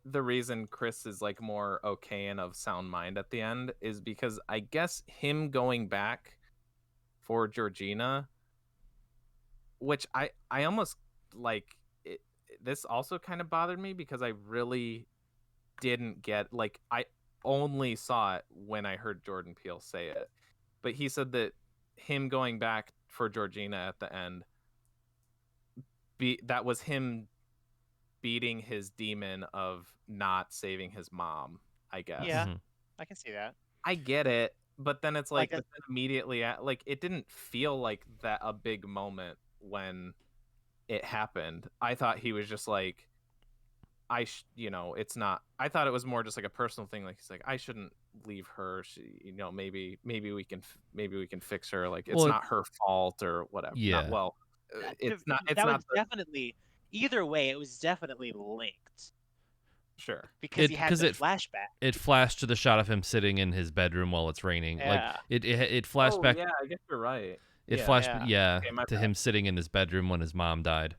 the reason Chris is like more okay and of sound mind at the end is because I guess him going back for Georgina, which I almost like it, this also kind of bothered me because I really didn't get, like, I only saw it when I heard Jordan Peele say it, but he said that him going back for Georgina at the end, that was him beating his demon of not saving his mom, I guess. Yeah, I can see that. I get it, but then it's like immediately, like, it didn't feel like that a big moment when it happened. I thought he was just like, it's not. I thought it was more just like a personal thing. Like, he's like, I shouldn't leave her. She, maybe we can fix her. Like, it's not her fault or whatever. Yeah. It's not. Definitely. Either way, it was definitely linked. Sure. Because he had the flashback. It flashed to the shot of him sitting in his bedroom while it's raining. Yeah. Like it flashed back. Yeah, I guess you're right. It flashed to him sitting in his bedroom when his mom died.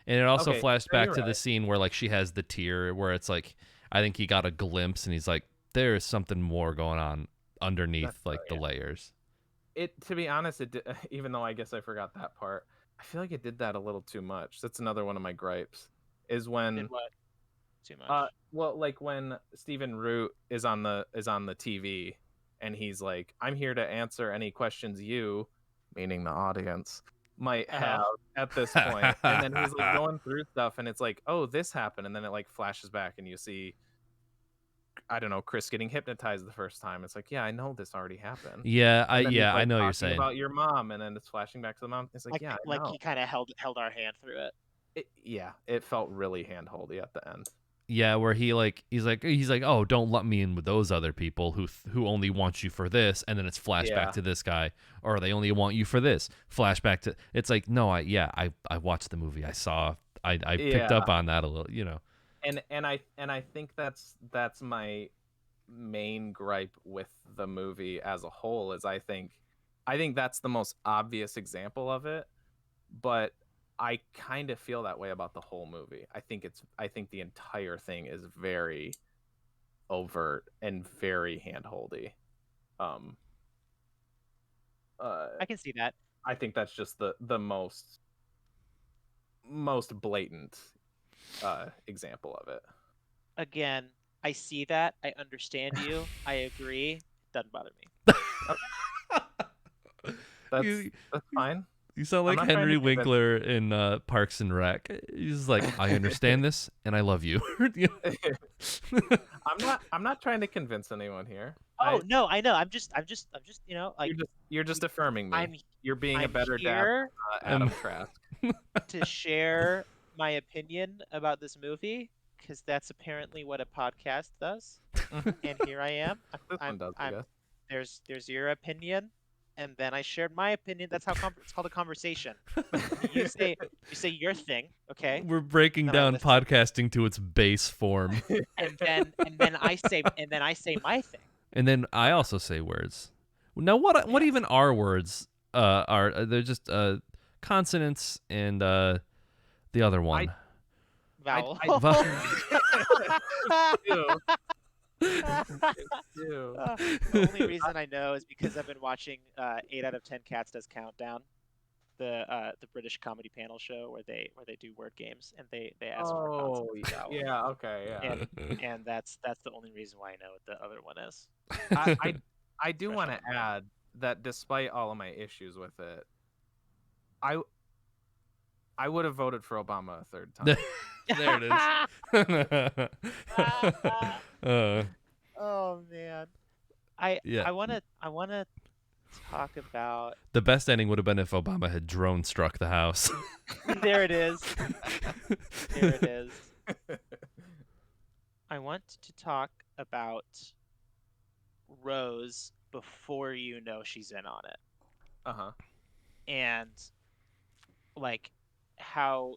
And it also flashed back to the scene where, like, she has the tear, where it's like, I think he got a glimpse and he's like, there is something more going on underneath the layers. To be honest, it did, even though I guess I forgot that part, I feel like it did that a little too much. That's another one of my gripes, is when did what? Too much. Well, like when Stephen Root is on the TV and he's like, I'm here to answer any questions you, meaning the audience, might have at this point. And then he's like going through stuff and it's like, oh, this happened, and then it like flashes back and you see, I don't know, Chris getting hypnotized the first time. It's like, yeah, I know this already happened. Yeah, I like, know what you're saying about your mom, and then it's flashing back to the mom. It's like yeah, like he kind of held our hand through it. It felt really handholdy at the end. Yeah, where he's like, oh, don't let me in with those other people who only want you for this, and then it's flashback to this guy, or they only want you for this. Flashback to, it's like, no, I watched the movie, I picked up on that a little, And I think that's my main gripe with the movie as a whole, is I think that's the most obvious example of it, but I kind of feel that way about the whole movie. I think the entire thing is very overt and very handholdy. I can see that. I think that's just the most blatant example of it. Again, I see that. I understand you. I agree. Doesn't bother me. That's fine. You sound like Henry Winkler in Parks and Rec. He's like, I understand this and I love you. I'm not trying to convince anyone here. No, I know. I'm just like, you're just affirming me. You're being a better dad, Adam Trask. To share my opinion about this movie, because that's apparently what a podcast does. And here I am. This one does, I guess. There's your opinion, and then I shared my opinion. That's how it's called a conversation. You say your thing, okay? We're breaking down podcasting to its base form. and then I say my thing. And then I also say words. Now what even are words? They're just consonants and the other one. Vowel. The only reason I know is because I've been watching 8 out of 10 Cats Does Countdown, the British comedy panel show where they do word games and they ask for consonants. Yeah, okay, yeah. And that's the only reason why I know what the other one is. I do want to add that despite all of my issues with it, I would have voted for Obama a third time. There it is. Oh man, I want to talk about. The best ending would have been if Obama had drone struck the house. There it is. There it is. I want to talk about Rose before you know she's in on it. And like how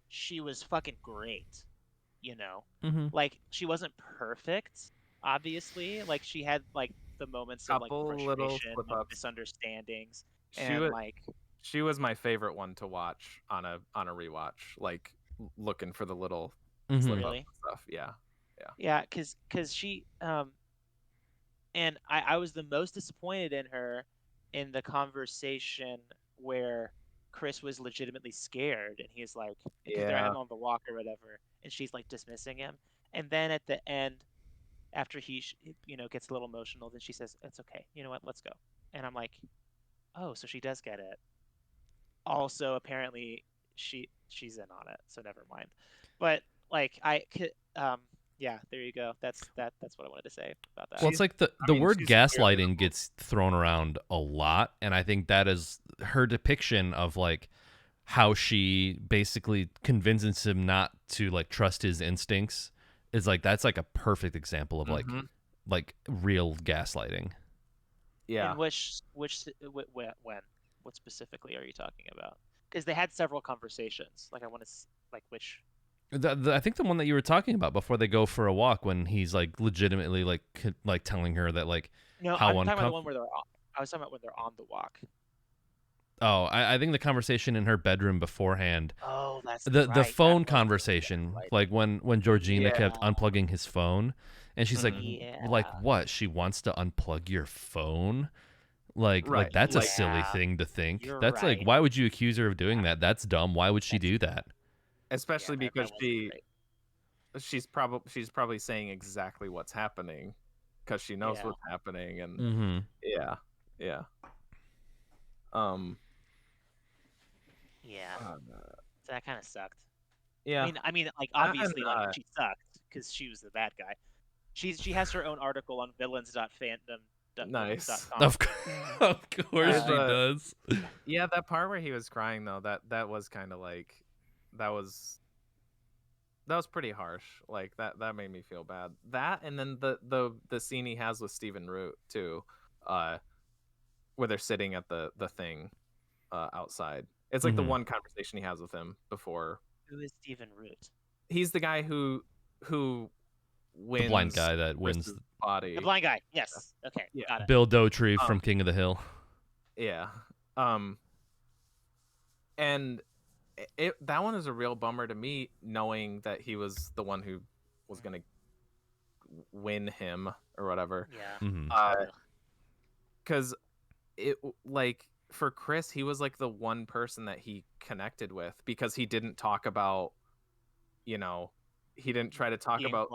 she was fucking great, you know? Mm-hmm. Like she wasn't perfect, obviously. Like she had like the moments of like frustration, and misunderstandings. She was my favorite one to watch on a rewatch, like looking for the little slip up stuff. Yeah, because she and I was the most disappointed in her in the conversation where Chris was legitimately scared and he's like, because they're on the walk or whatever, and she's like dismissing him, and then at the end, after he gets a little emotional, then she says, "It's okay. You know what? Let's go." And I'm like, oh, so she does get it. Also, apparently, she's in on it, so never mind. But like yeah, there you go. That's what I wanted to say about that. Well, it's like the word gaslighting gets thrown around a lot, and I think that is her depiction of like how she basically convinces him not to like trust his instincts is like that's like a perfect example of like real gaslighting. Yeah. And which when? What specifically are you talking about? Because they had several conversations. Like I want to like which. I think the one that you were talking about before they go for a walk, when he's like legitimately like telling her that like no, how I'm talking about the one where they're on. I was talking about when they're on the walk. Oh, I think the conversation in her bedroom beforehand. Oh, that's the phone conversation, like when Georgina kept unplugging his phone, and she's like what? She wants to unplug your phone? Like that's a silly thing to think. That's like, why would you accuse her of doing that? That's dumb. Why would she do that? Especially because she's probably saying exactly what's happening because she knows what's happening, and so that kind of sucked. Yeah, I mean, like obviously, like she sucked because she was the bad guy. She has her own article on villains.fandom.com. Nice. Of course she does. Yeah, that part where he was crying though, that was kind of like that was pretty harsh. Like that made me feel bad. That, and then the scene he has with Stephen Root too, where they're sitting at the thing outside. It's like the one conversation he has with him before. Who is Stephen Root? He's the guy who wins. The blind guy that wins the body. The blind guy. Yes. Okay. Yeah. Got it. Bill Dotree from King of the Hill. Yeah. And that one is a real bummer to me, knowing that he was the one who was gonna win him or whatever. Yeah. Because it, like, for Chris, he was like the one person that he connected with, because he didn't talk about, he didn't try to talk about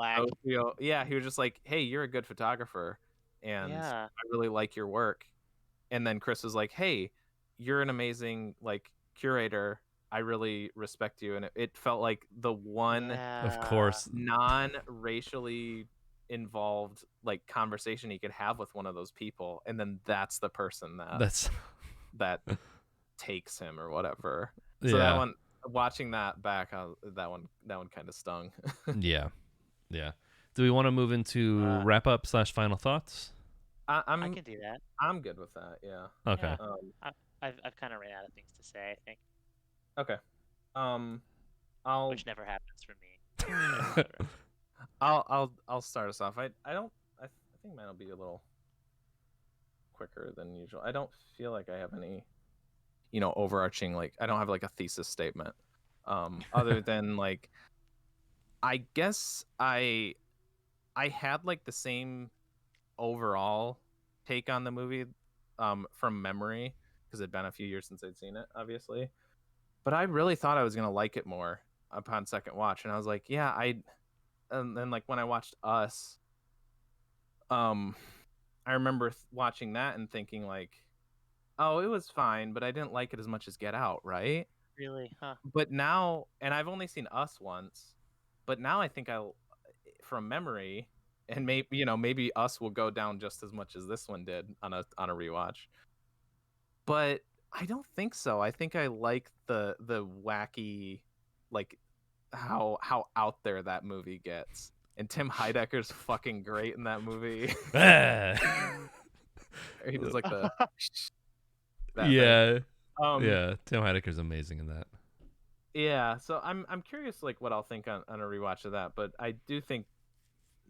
social. Yeah, he was just like, hey, you're a good photographer and I really like your work. And then Chris was like, hey, you're an amazing like curator, I really respect you. And it felt like the one of course non-racially involved like conversation he could have with one of those people, and then that's the person that takes him or whatever. So that one, watching that back, that one kind of stung. yeah. Do we want to move into wrap up / final thoughts? I can do that. I'm good with that. Yeah. Okay. Yeah. I've kind of ran out of things to say, I think. Okay. Which never happens for me. I'll start us off. I think mine will be a little quicker than usual. I don't feel like I have any, overarching, like I don't have like a thesis statement. Other than like, I guess I had like the same overall take on the movie, from memory, because it'd been a few years since I'd seen it, obviously. But I really thought I was gonna like it more upon second watch, and I was like, yeah, and then like when I watched Us, I remember watching that and thinking like, oh, it was fine, but I didn't like it as much as Get Out, right? Really? Huh. But now, and I've only seen Us once, but now I think from memory, and maybe Us will go down just as much as this one did on a rewatch. But I don't think so. I think I like the wacky, like how out there that movie gets. And Tim Heidecker's fucking great in that movie. He does like the yeah. thing. Yeah, Tim Heidecker's amazing in that. Yeah, so I'm curious like what I'll think on a rewatch of that, but I do think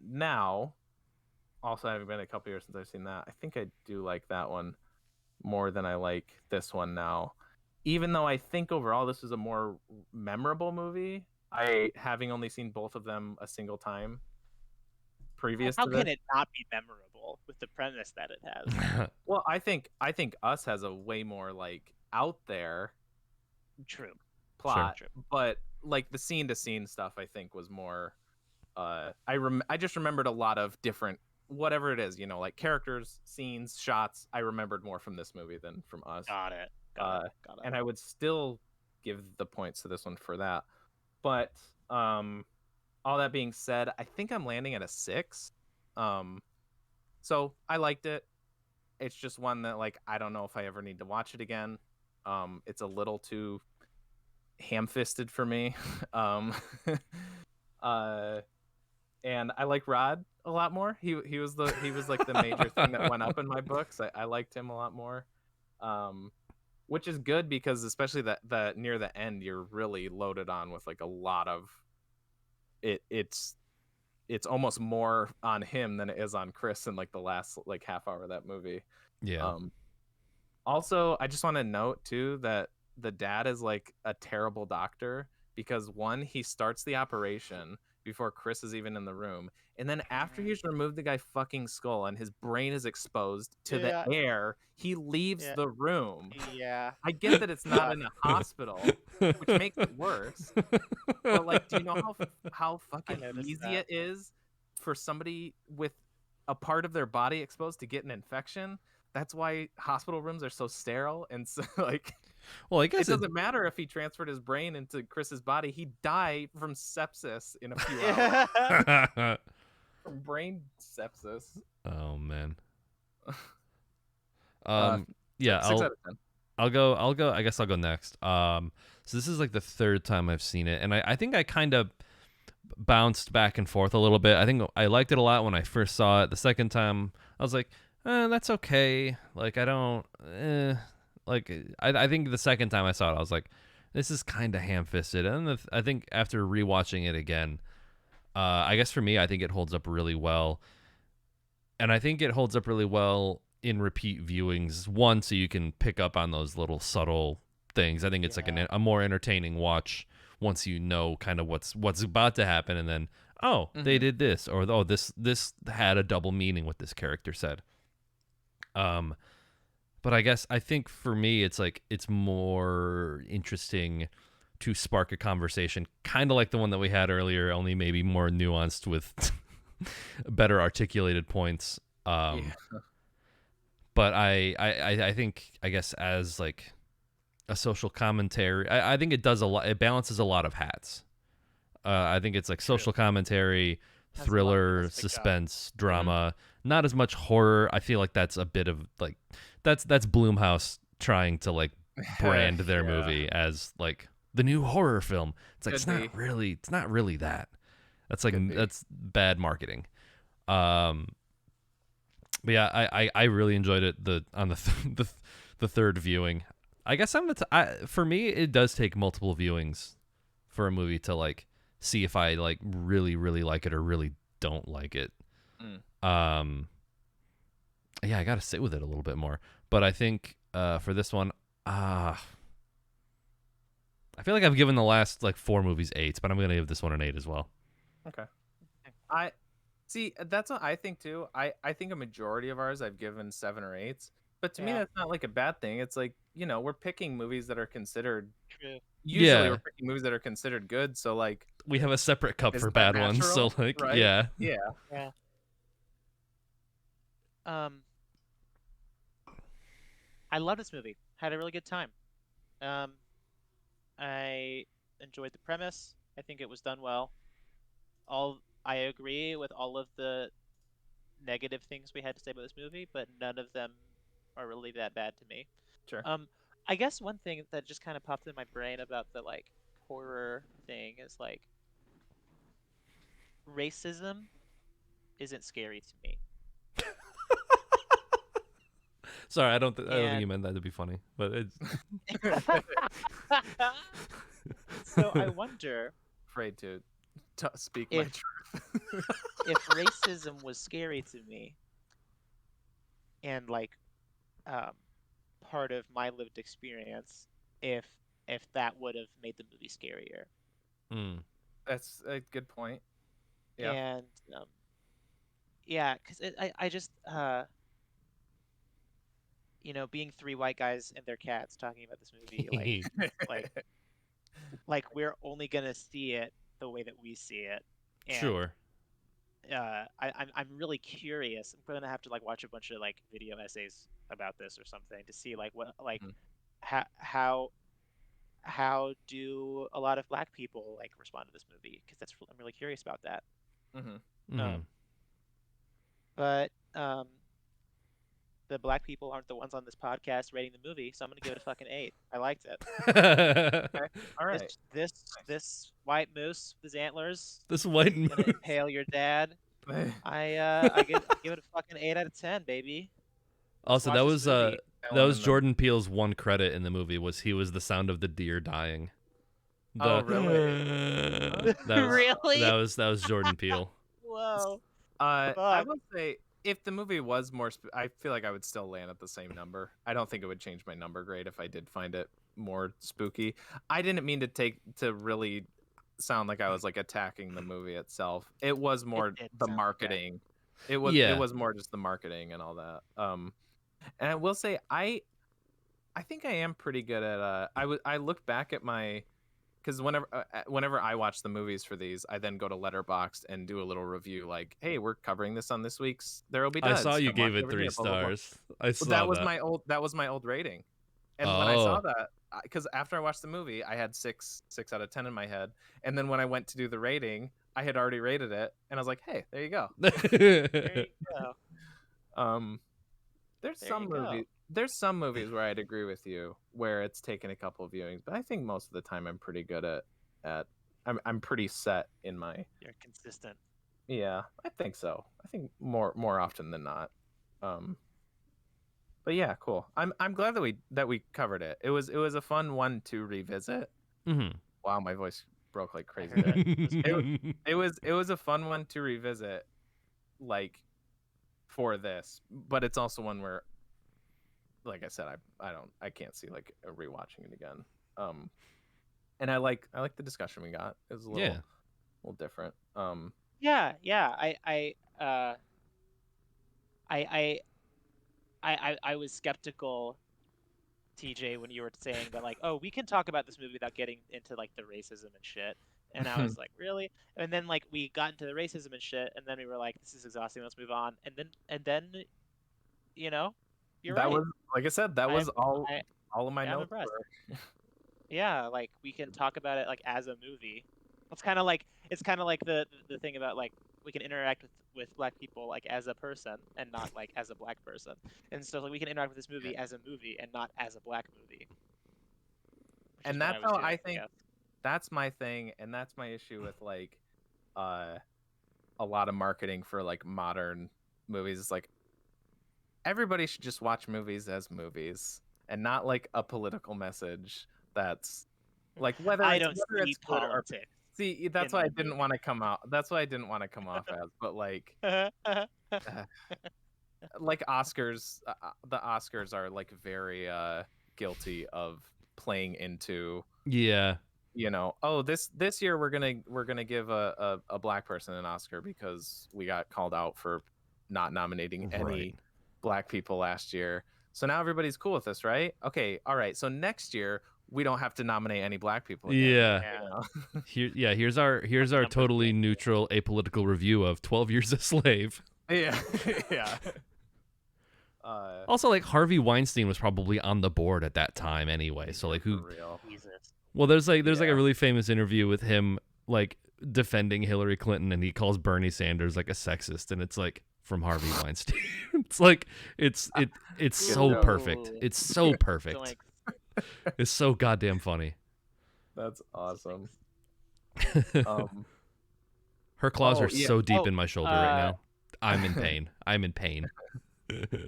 now, also having been a couple years since I've seen that, I think I do like that one more than I like this one now. Even though I think overall this is a more memorable movie, having only seen both of them a single time previous How to can this. it not be memorable with the premise that it has? Well, I think Us has a way more like out there True plot, Sure. but like the scene to scene stuff I think was more I just remembered a lot of different, whatever it is, like characters, scenes, shots. I remembered more from this movie than from Us. Got it. And I would still give the points to this one for that. But all that being said, I think I'm landing at a 6. So I liked it. It's just one that like I don't know if I ever need to watch it again. It's a little too ham-fisted for me. And I like Rod a lot more. He was like the major thing that went up in my books. I liked him a lot more. Which is good because especially that near the end you're really loaded on with like a lot of it's almost more on him than it is on Chris in like the last like half hour of that movie. Yeah. Also, I just want to note too that the dad is like a terrible doctor because one, he starts the operation before Chris is even in the room, and then after he's removed the guy's fucking skull and his brain is exposed to the air, he leaves the room. Yeah. I get that it's not in a hospital, which makes it worse. But like, do you know how fucking easy it is for somebody with a part of their body exposed to get an infection? That's why hospital rooms are so sterile, and so like, well, I guess it doesn't matter if he transferred his brain into Chris's body. He'd die from sepsis in a few hours. From brain sepsis. Oh man. Yeah, 6 out of 10. I'll go. I guess I'll go next. So this is like the third time I've seen it, and I think I kind of bounced back and forth a little bit. I think I liked it a lot when I first saw it. The second time, I was like, that's okay. Like I don't. Like I think the second time I saw it, I was like, this is kind of ham-fisted. And I think after rewatching it again, I guess for me, I think it holds up really well. And I think it holds up really well in repeat viewings. One, so you can pick up on those little subtle things. I think it's like a more entertaining watch once you know kind of what's about to happen, and then they did this, or this had a double meaning what this character said. But I think for me, it's like it's more interesting to spark a conversation, kind of like the one that we had earlier, only maybe more nuanced with better articulated points. But I think, I guess, as like a social commentary, I think it does a lot. It balances a lot of hats. I think it's like social commentary, thriller, suspense, drama. Not as much horror. I feel like that's a bit of like that's Blumhouse trying to like brand their movie as like the new horror film. It's like it's not really that. That's like that's bad marketing. But yeah, I really enjoyed it on the third viewing. I guess for me it does take multiple viewings for a movie to like see if I like really like it or really don't like it. Yeah, I got to sit with it a little bit more. But I think for this one, I feel like I've given the last like 4 movies 8s, but I'm going to give this one an 8 as well. Okay. I see, that's what I think too. I think a majority of ours I've given 7 or 8s. But to me that's not like a bad thing. It's like, we're picking movies that are considered Usually we're picking movies that are considered good, so like we have a separate cup for bad ones, so like right? yeah. I love this movie. Had a really good time. I enjoyed the premise. I think it was done well. I agree with all of the negative things we had to say about this movie, but none of them are really that bad to me. Sure. I guess one thing that just kind of popped in my brain about the like horror thing is like racism isn't scary to me. Sorry, I don't think you meant that to be funny, but it's. So I wonder. Afraid to speak my truth. If racism was scary to me, and like, part of my lived experience, if that would have made the movie scarier. That's a good point. Yeah. And because I just being 3 white guys and their cats talking about this movie, like we're only gonna see it the way that we see it. And, sure. I'm really curious. I'm gonna have to like watch a bunch of like video essays about this or something to see like what like how do a lot of black people like respond to this movie, because I'm really curious about that. But the black people aren't the ones on this podcast rating the movie, so I'm gonna give it a fucking 8. I liked it. Okay. All right. This white moose with his antlers. This white moose gonna impale your dad. I give it a fucking 8 out of 10, baby. Also, that was Jordan Peele's one credit in the movie. He was the sound of the deer dying. Really? Really? That was Jordan Peele. Whoa. I will say, if the movie was more, I feel like I would still land at the same number. I don't think it would change my number grade if I did find it more spooky. I didn't mean to really sound like I was like attacking the movie itself. It was more the marketing. It was more just the marketing and all that. And I will say I think I am pretty good at I look back at my, because whenever I watch the movies for these, I then go to Letterboxd and do a little review like, hey, we're covering this on this week's There Will Be Duds. I saw you gave it 3 stars. I saw that was my old rating. And when I saw that, because after I watched the movie, I had 6 out of 10 in my head, and then when I went to do the rating, I had already rated it, and I was like, hey, there you go. There you go. There's some movies where I'd agree with you where it's taken a couple of viewings, but I think most of the time I'm pretty good at I'm pretty set in my. You're consistent. Yeah, I think so. I think more often than not. But yeah, cool. I'm glad that we covered it. It was a fun one to revisit. Wow, my voice broke like crazy there. It was a fun one to revisit, like, for this, but it's also one where, like I said, I can't see like rewatching it again. And I like the discussion we got. It was a little different. I was skeptical, TJ, when you were saying that, like, oh, we can talk about this movie without getting into like the racism and shit. And I was like, really? And then like we got into the racism and shit, and then we were like, this is exhausting. Let's move on. And then, you're right. Was, like I said, that was all of my notes. Yeah, like we can talk about it like as a movie. It's kind of like the thing about like we can interact with black people like as a person and not like as a black person. And so like we can interact with this movie as a movie and not as a black movie. And that's how I think. That's my thing, and that's my issue with like a lot of marketing for like modern movies. It's like everybody should just watch movies as movies and not like a political message that's like whether it's see good or politics. see that's why I didn't want to come out. That's why I didn't want to come off as. But like Oscars, the Oscars are like very guilty of playing into oh this year we're gonna give a black person an Oscar because we got called out for not nominating any black people last year, so now everybody's cool with this, right? Okay, all right, so next year we don't have to nominate any black people again. Here's our totally neutral apolitical review of 12 Years a Slave. Yeah. Also, like, Harvey Weinstein was probably on the board at that time anyway. So like, who? Jesus. Well, there's like a really famous interview with him like defending Hillary Clinton, and he calls Bernie Sanders like a sexist, and it's like from Harvey Weinstein. It's like it's so perfect. It's so perfect. It's so goddamn funny. That's awesome. Her claws are so deep in my shoulder right now. I'm in pain. I'm in pain.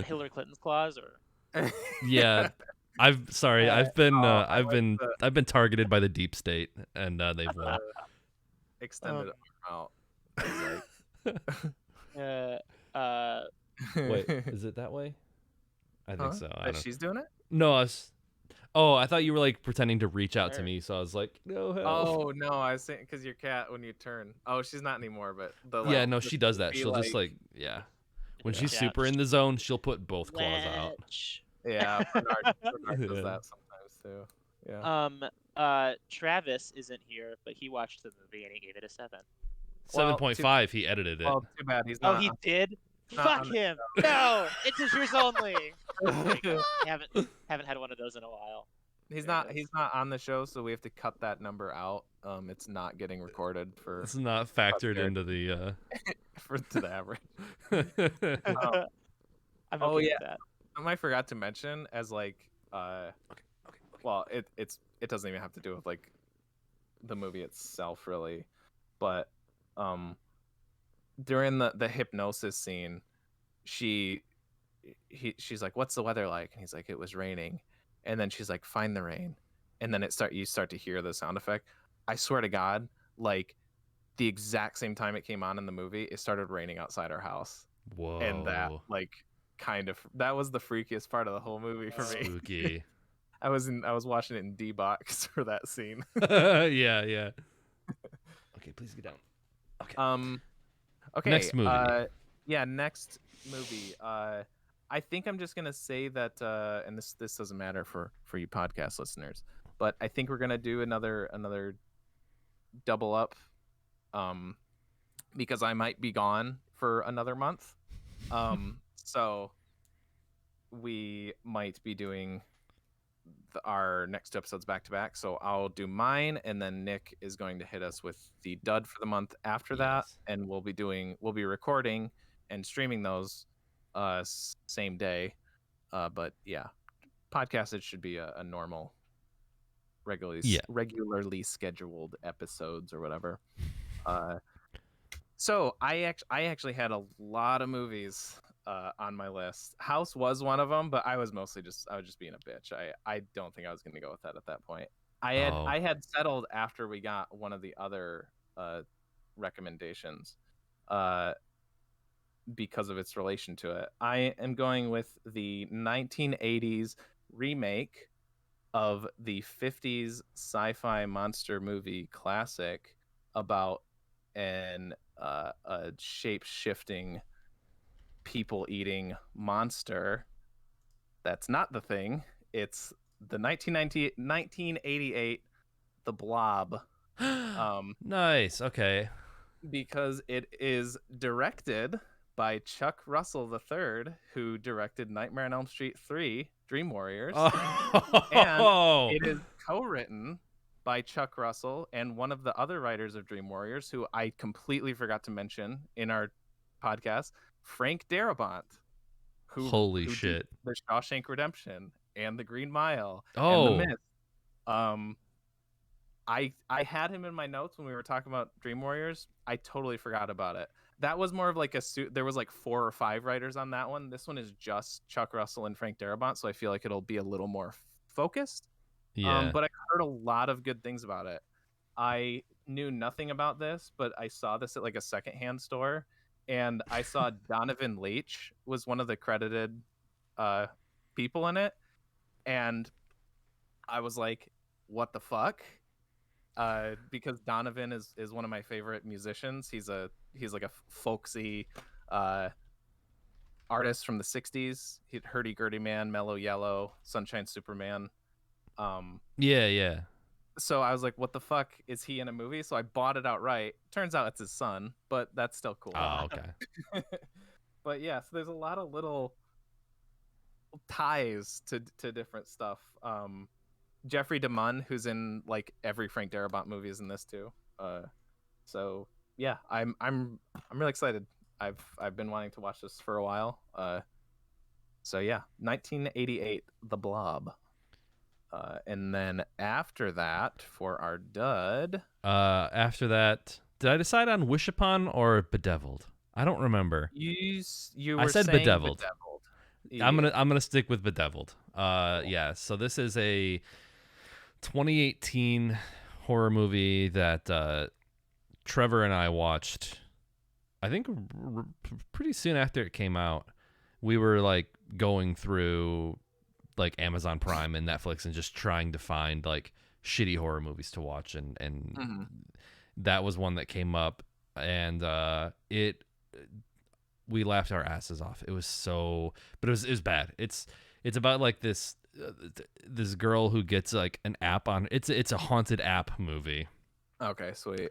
Hillary Clinton's claws, or yeah, I've been targeted by the deep state, and they've won. Extended arm out. Wait, is it that way? I think so. She's doing it? No, I thought you were like pretending to reach out to me, so I was like, no help. Oh no, I was saying because your cat when you turn. Oh, she's not anymore, but she does that. She'll just like when she's super in the zone, she'll put both claws out. Yeah, Bernard does that sometimes too. Yeah. Travis isn't here, but he watched the movie and he gave it a 7. 7.5. He edited it. Oh, too bad. He's not. Oh, he did. Fuck him! No, it's his years only. haven't had one of those in a while. He's not on the show, so we have to cut that number out. It's not getting recorded for. It's not factored into the to the average. I'm okay with that. I forgot to mention as like well, it doesn't even have to do with like the movie itself really, but during the hypnosis scene, she's like, "What's the weather like?" And he's like, "It was raining." And then she's like, "Find the rain." And then you start to hear the sound effect. I swear to God, like the exact same time it came on in the movie, it started raining outside our house. Whoa. And that like that was the freakiest part of the whole movie for me. Spooky. I was watching it in D-Box for that scene. Yeah. Okay, please get down. Okay. Okay. Next movie. Next movie. I think I'm just gonna say that, and this doesn't matter for you podcast listeners, but I think we're gonna do another double up, because I might be gone for another month, so we might be doing our next 2 episodes back to back. So I'll do mine, and then Nick is going to hit us with the dud for the month after that, and we'll be recording and streaming those same day. But yeah, podcast it should be a normal, regularly scheduled episodes or whatever. So I actually had a lot of movies on my list. House was one of them, but I was just being a bitch. I don't think I was going to go with that at that point. I had settled after we got one of the other recommendations because of its relation to it. I am going with the 1980s remake of the 50s sci-fi monster movie classic about a shape-shifting, people-eating monster. That's not The Thing. It's the 1988 The Blob. Nice. Okay. Because it is directed by Chuck Russell III, who directed Nightmare on Elm Street 3, Dream Warriors. And it is co-written by Chuck Russell and one of the other writers of Dream Warriors, who I completely forgot to mention in our podcast, Frank Darabont, who shit, did The Shawshank Redemption and The Green Mile and The Mist. I had him in my notes when we were talking about Dream Warriors. I totally forgot about it. that was more of like a suit. There was like 4 or 5 writers on that one. This one is just Chuck Russell and Frank Darabont, so I feel like it'll be a little more focused. Yeah. But I heard a lot of good things about it. I knew nothing about this, but I saw this at like a secondhand store, and I saw Donovan Leitch was one of the credited people in it, and I was like, what the fuck? Because Donovan is one of my favorite musicians. He's like a folksy artist from the 60s. Hurdy Gurdy Man, Mellow Yellow, Sunshine Superman. Yeah. So I was like, what the fuck, is he in a movie? So I bought it outright. Turns out it's his son, but that's still cool. Oh, okay. But yeah, so there's a lot of little ties to different stuff. Jeffrey DeMunn, who's in like every Frank Darabont movie, is in this too. So yeah, I'm really excited. I've been wanting to watch this for a while. So yeah, 1988, The Blob. And then after that, for our dud. After that, did I decide on Wish Upon or Bedeviled? I don't remember. You were I said saying Bedeviled. Yeah. I'm gonna stick with Bedeviled. Yeah. So this is a 2018 horror movie that Trevor and I watched. I think pretty soon after it came out. We were like going through like Amazon Prime and Netflix and just trying to find like shitty horror movies to watch, and Mm-hmm. that was one that came up, and we laughed our asses off. It was so, but it was bad. It's about like this girl who gets like an app on. It's a haunted app movie. Okay, sweet.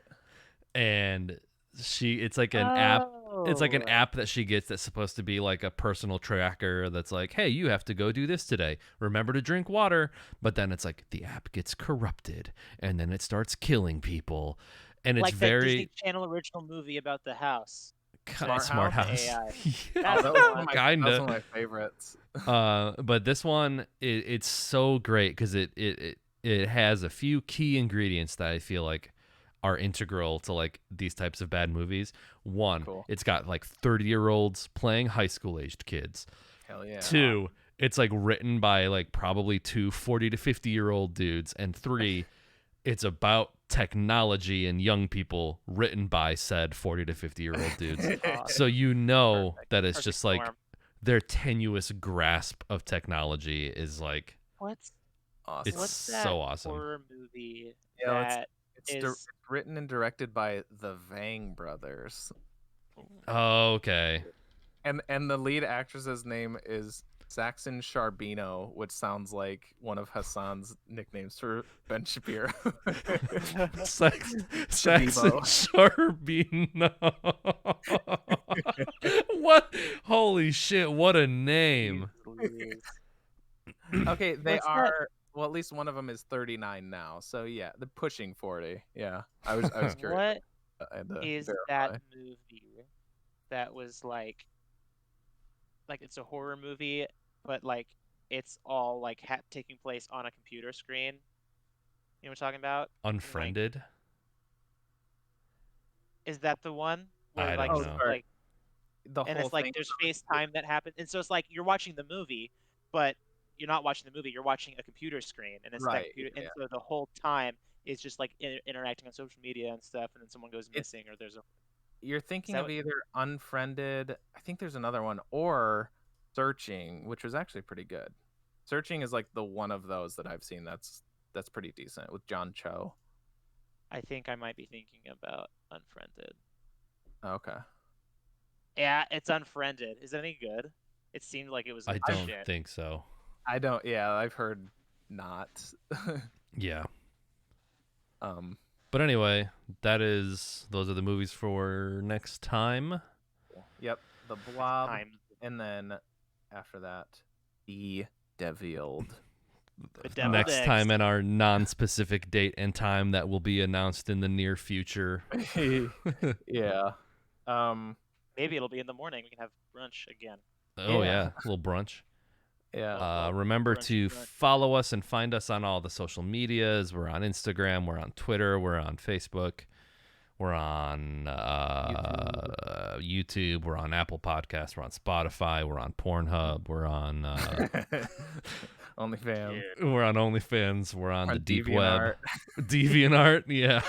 And it's like an app. It's like an app that she gets that's supposed to be like a personal tracker that's like, hey, you have to go do this today. Remember to drink water. But then it's like the app gets corrupted and then it starts killing people. And it's like very that Disney Channel original movie about the house. Smart House. AI. Yeah, That was one kinda. of my favorites. But this one, it's so great because it has a few key ingredients that I feel like are integral to like these types of bad movies. One, Cool. It's got like 30-year-olds playing high school aged kids. Hell yeah. 2, it's like written by like probably 2 40 to 50-year-old dudes. And 3, it's about technology and young people written by said 40 to 50-year-old dudes. So you know that it's just like their tenuous grasp of technology is like What's Awesome. It's what's that so awesome. horror movie Yeah, that it's written and directed by the Vang brothers, Oh, okay. and the lead actress's name is Saxon Charbino, which sounds like one of Hassan's nicknames for Ben Shapiro. Saxon Shabibo. Charbino. What? Holy shit! What a name. Okay, they What's that? are. Well, at least one of them is 39 now. So yeah, they're pushing 40. Yeah, I was curious. What I had to is verify. that movie that was like it's a horror movie, but like it's all like taking place on a computer screen? You know what I'm talking about? Unfriended. Is that the one? I like, don't know. Like, The and whole it's like thing there's was FaceTime that happens, and so it's like you're watching the movie, but you're not watching the movie. You're watching a computer screen, and it's that Right, computer, yeah. and so the whole time is just like interacting on social media and stuff, and then someone goes missing, or there's a You're thinking that of what- either Unfriended, I think there's another one, or Searching, which was actually pretty good. Searching is like the one of those that I've seen that's pretty decent with John Cho. I think I might be thinking about Unfriended. Okay. Yeah, it's Unfriended. Is that any good? It seemed like it was. I like don't shit. think so. Yeah, I've heard not. Yeah. Um, But anyway, those are the movies for next time. yep, The Blob, Time. and then after that, The Deviled. Deviled Next eggs. time at our non-specific date and time that will be announced in the near future. Yeah. Maybe it'll be in the morning. We can have brunch again. Oh Yeah. yeah, a little brunch. Yeah. Remember Brunch, to brunch. follow us and find us on all the social medias. We're on Instagram, we're on Twitter, we're on Facebook. We're on YouTube. We're on Apple Podcasts. We're on Spotify. We're on Pornhub. We're on OnlyFans. We're on OnlyFans. We're on the deep web. DeviantArt. DeviantArt, yeah.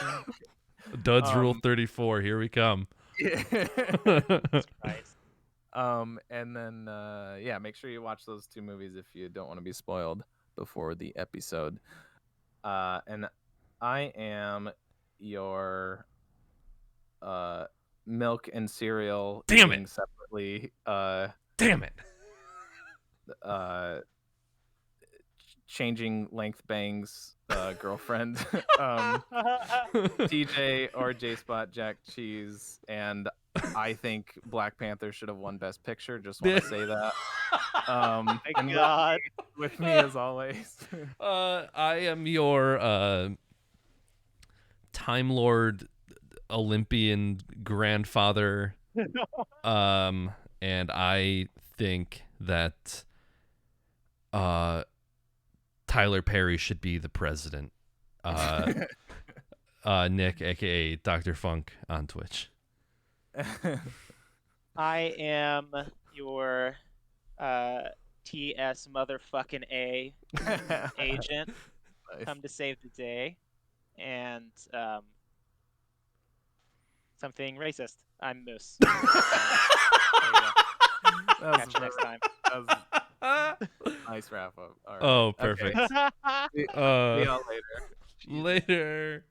Duds Rule 34. Here we come. Christ. And then make sure you watch those 2 movies if you don't want to be spoiled before the episode. And I am your milk and cereal eating separately. Damn it. Changing length bangs girlfriend. TJ or J Spot Jack Cheese, and I think Black Panther should have won Best Picture. Just want to say that. My God. With me as always. I am your Time Lord Olympian grandfather. And I think that Tyler Perry should be the president. Nick, aka Dr. Funk on Twitch. I am your TS motherfucking A agent. Nice. Come to save the day. And something racist. I'm Moose. There you go. Catch you next time. That was nice wrap up. All right. Oh, perfect. Okay. See y'all later. Later.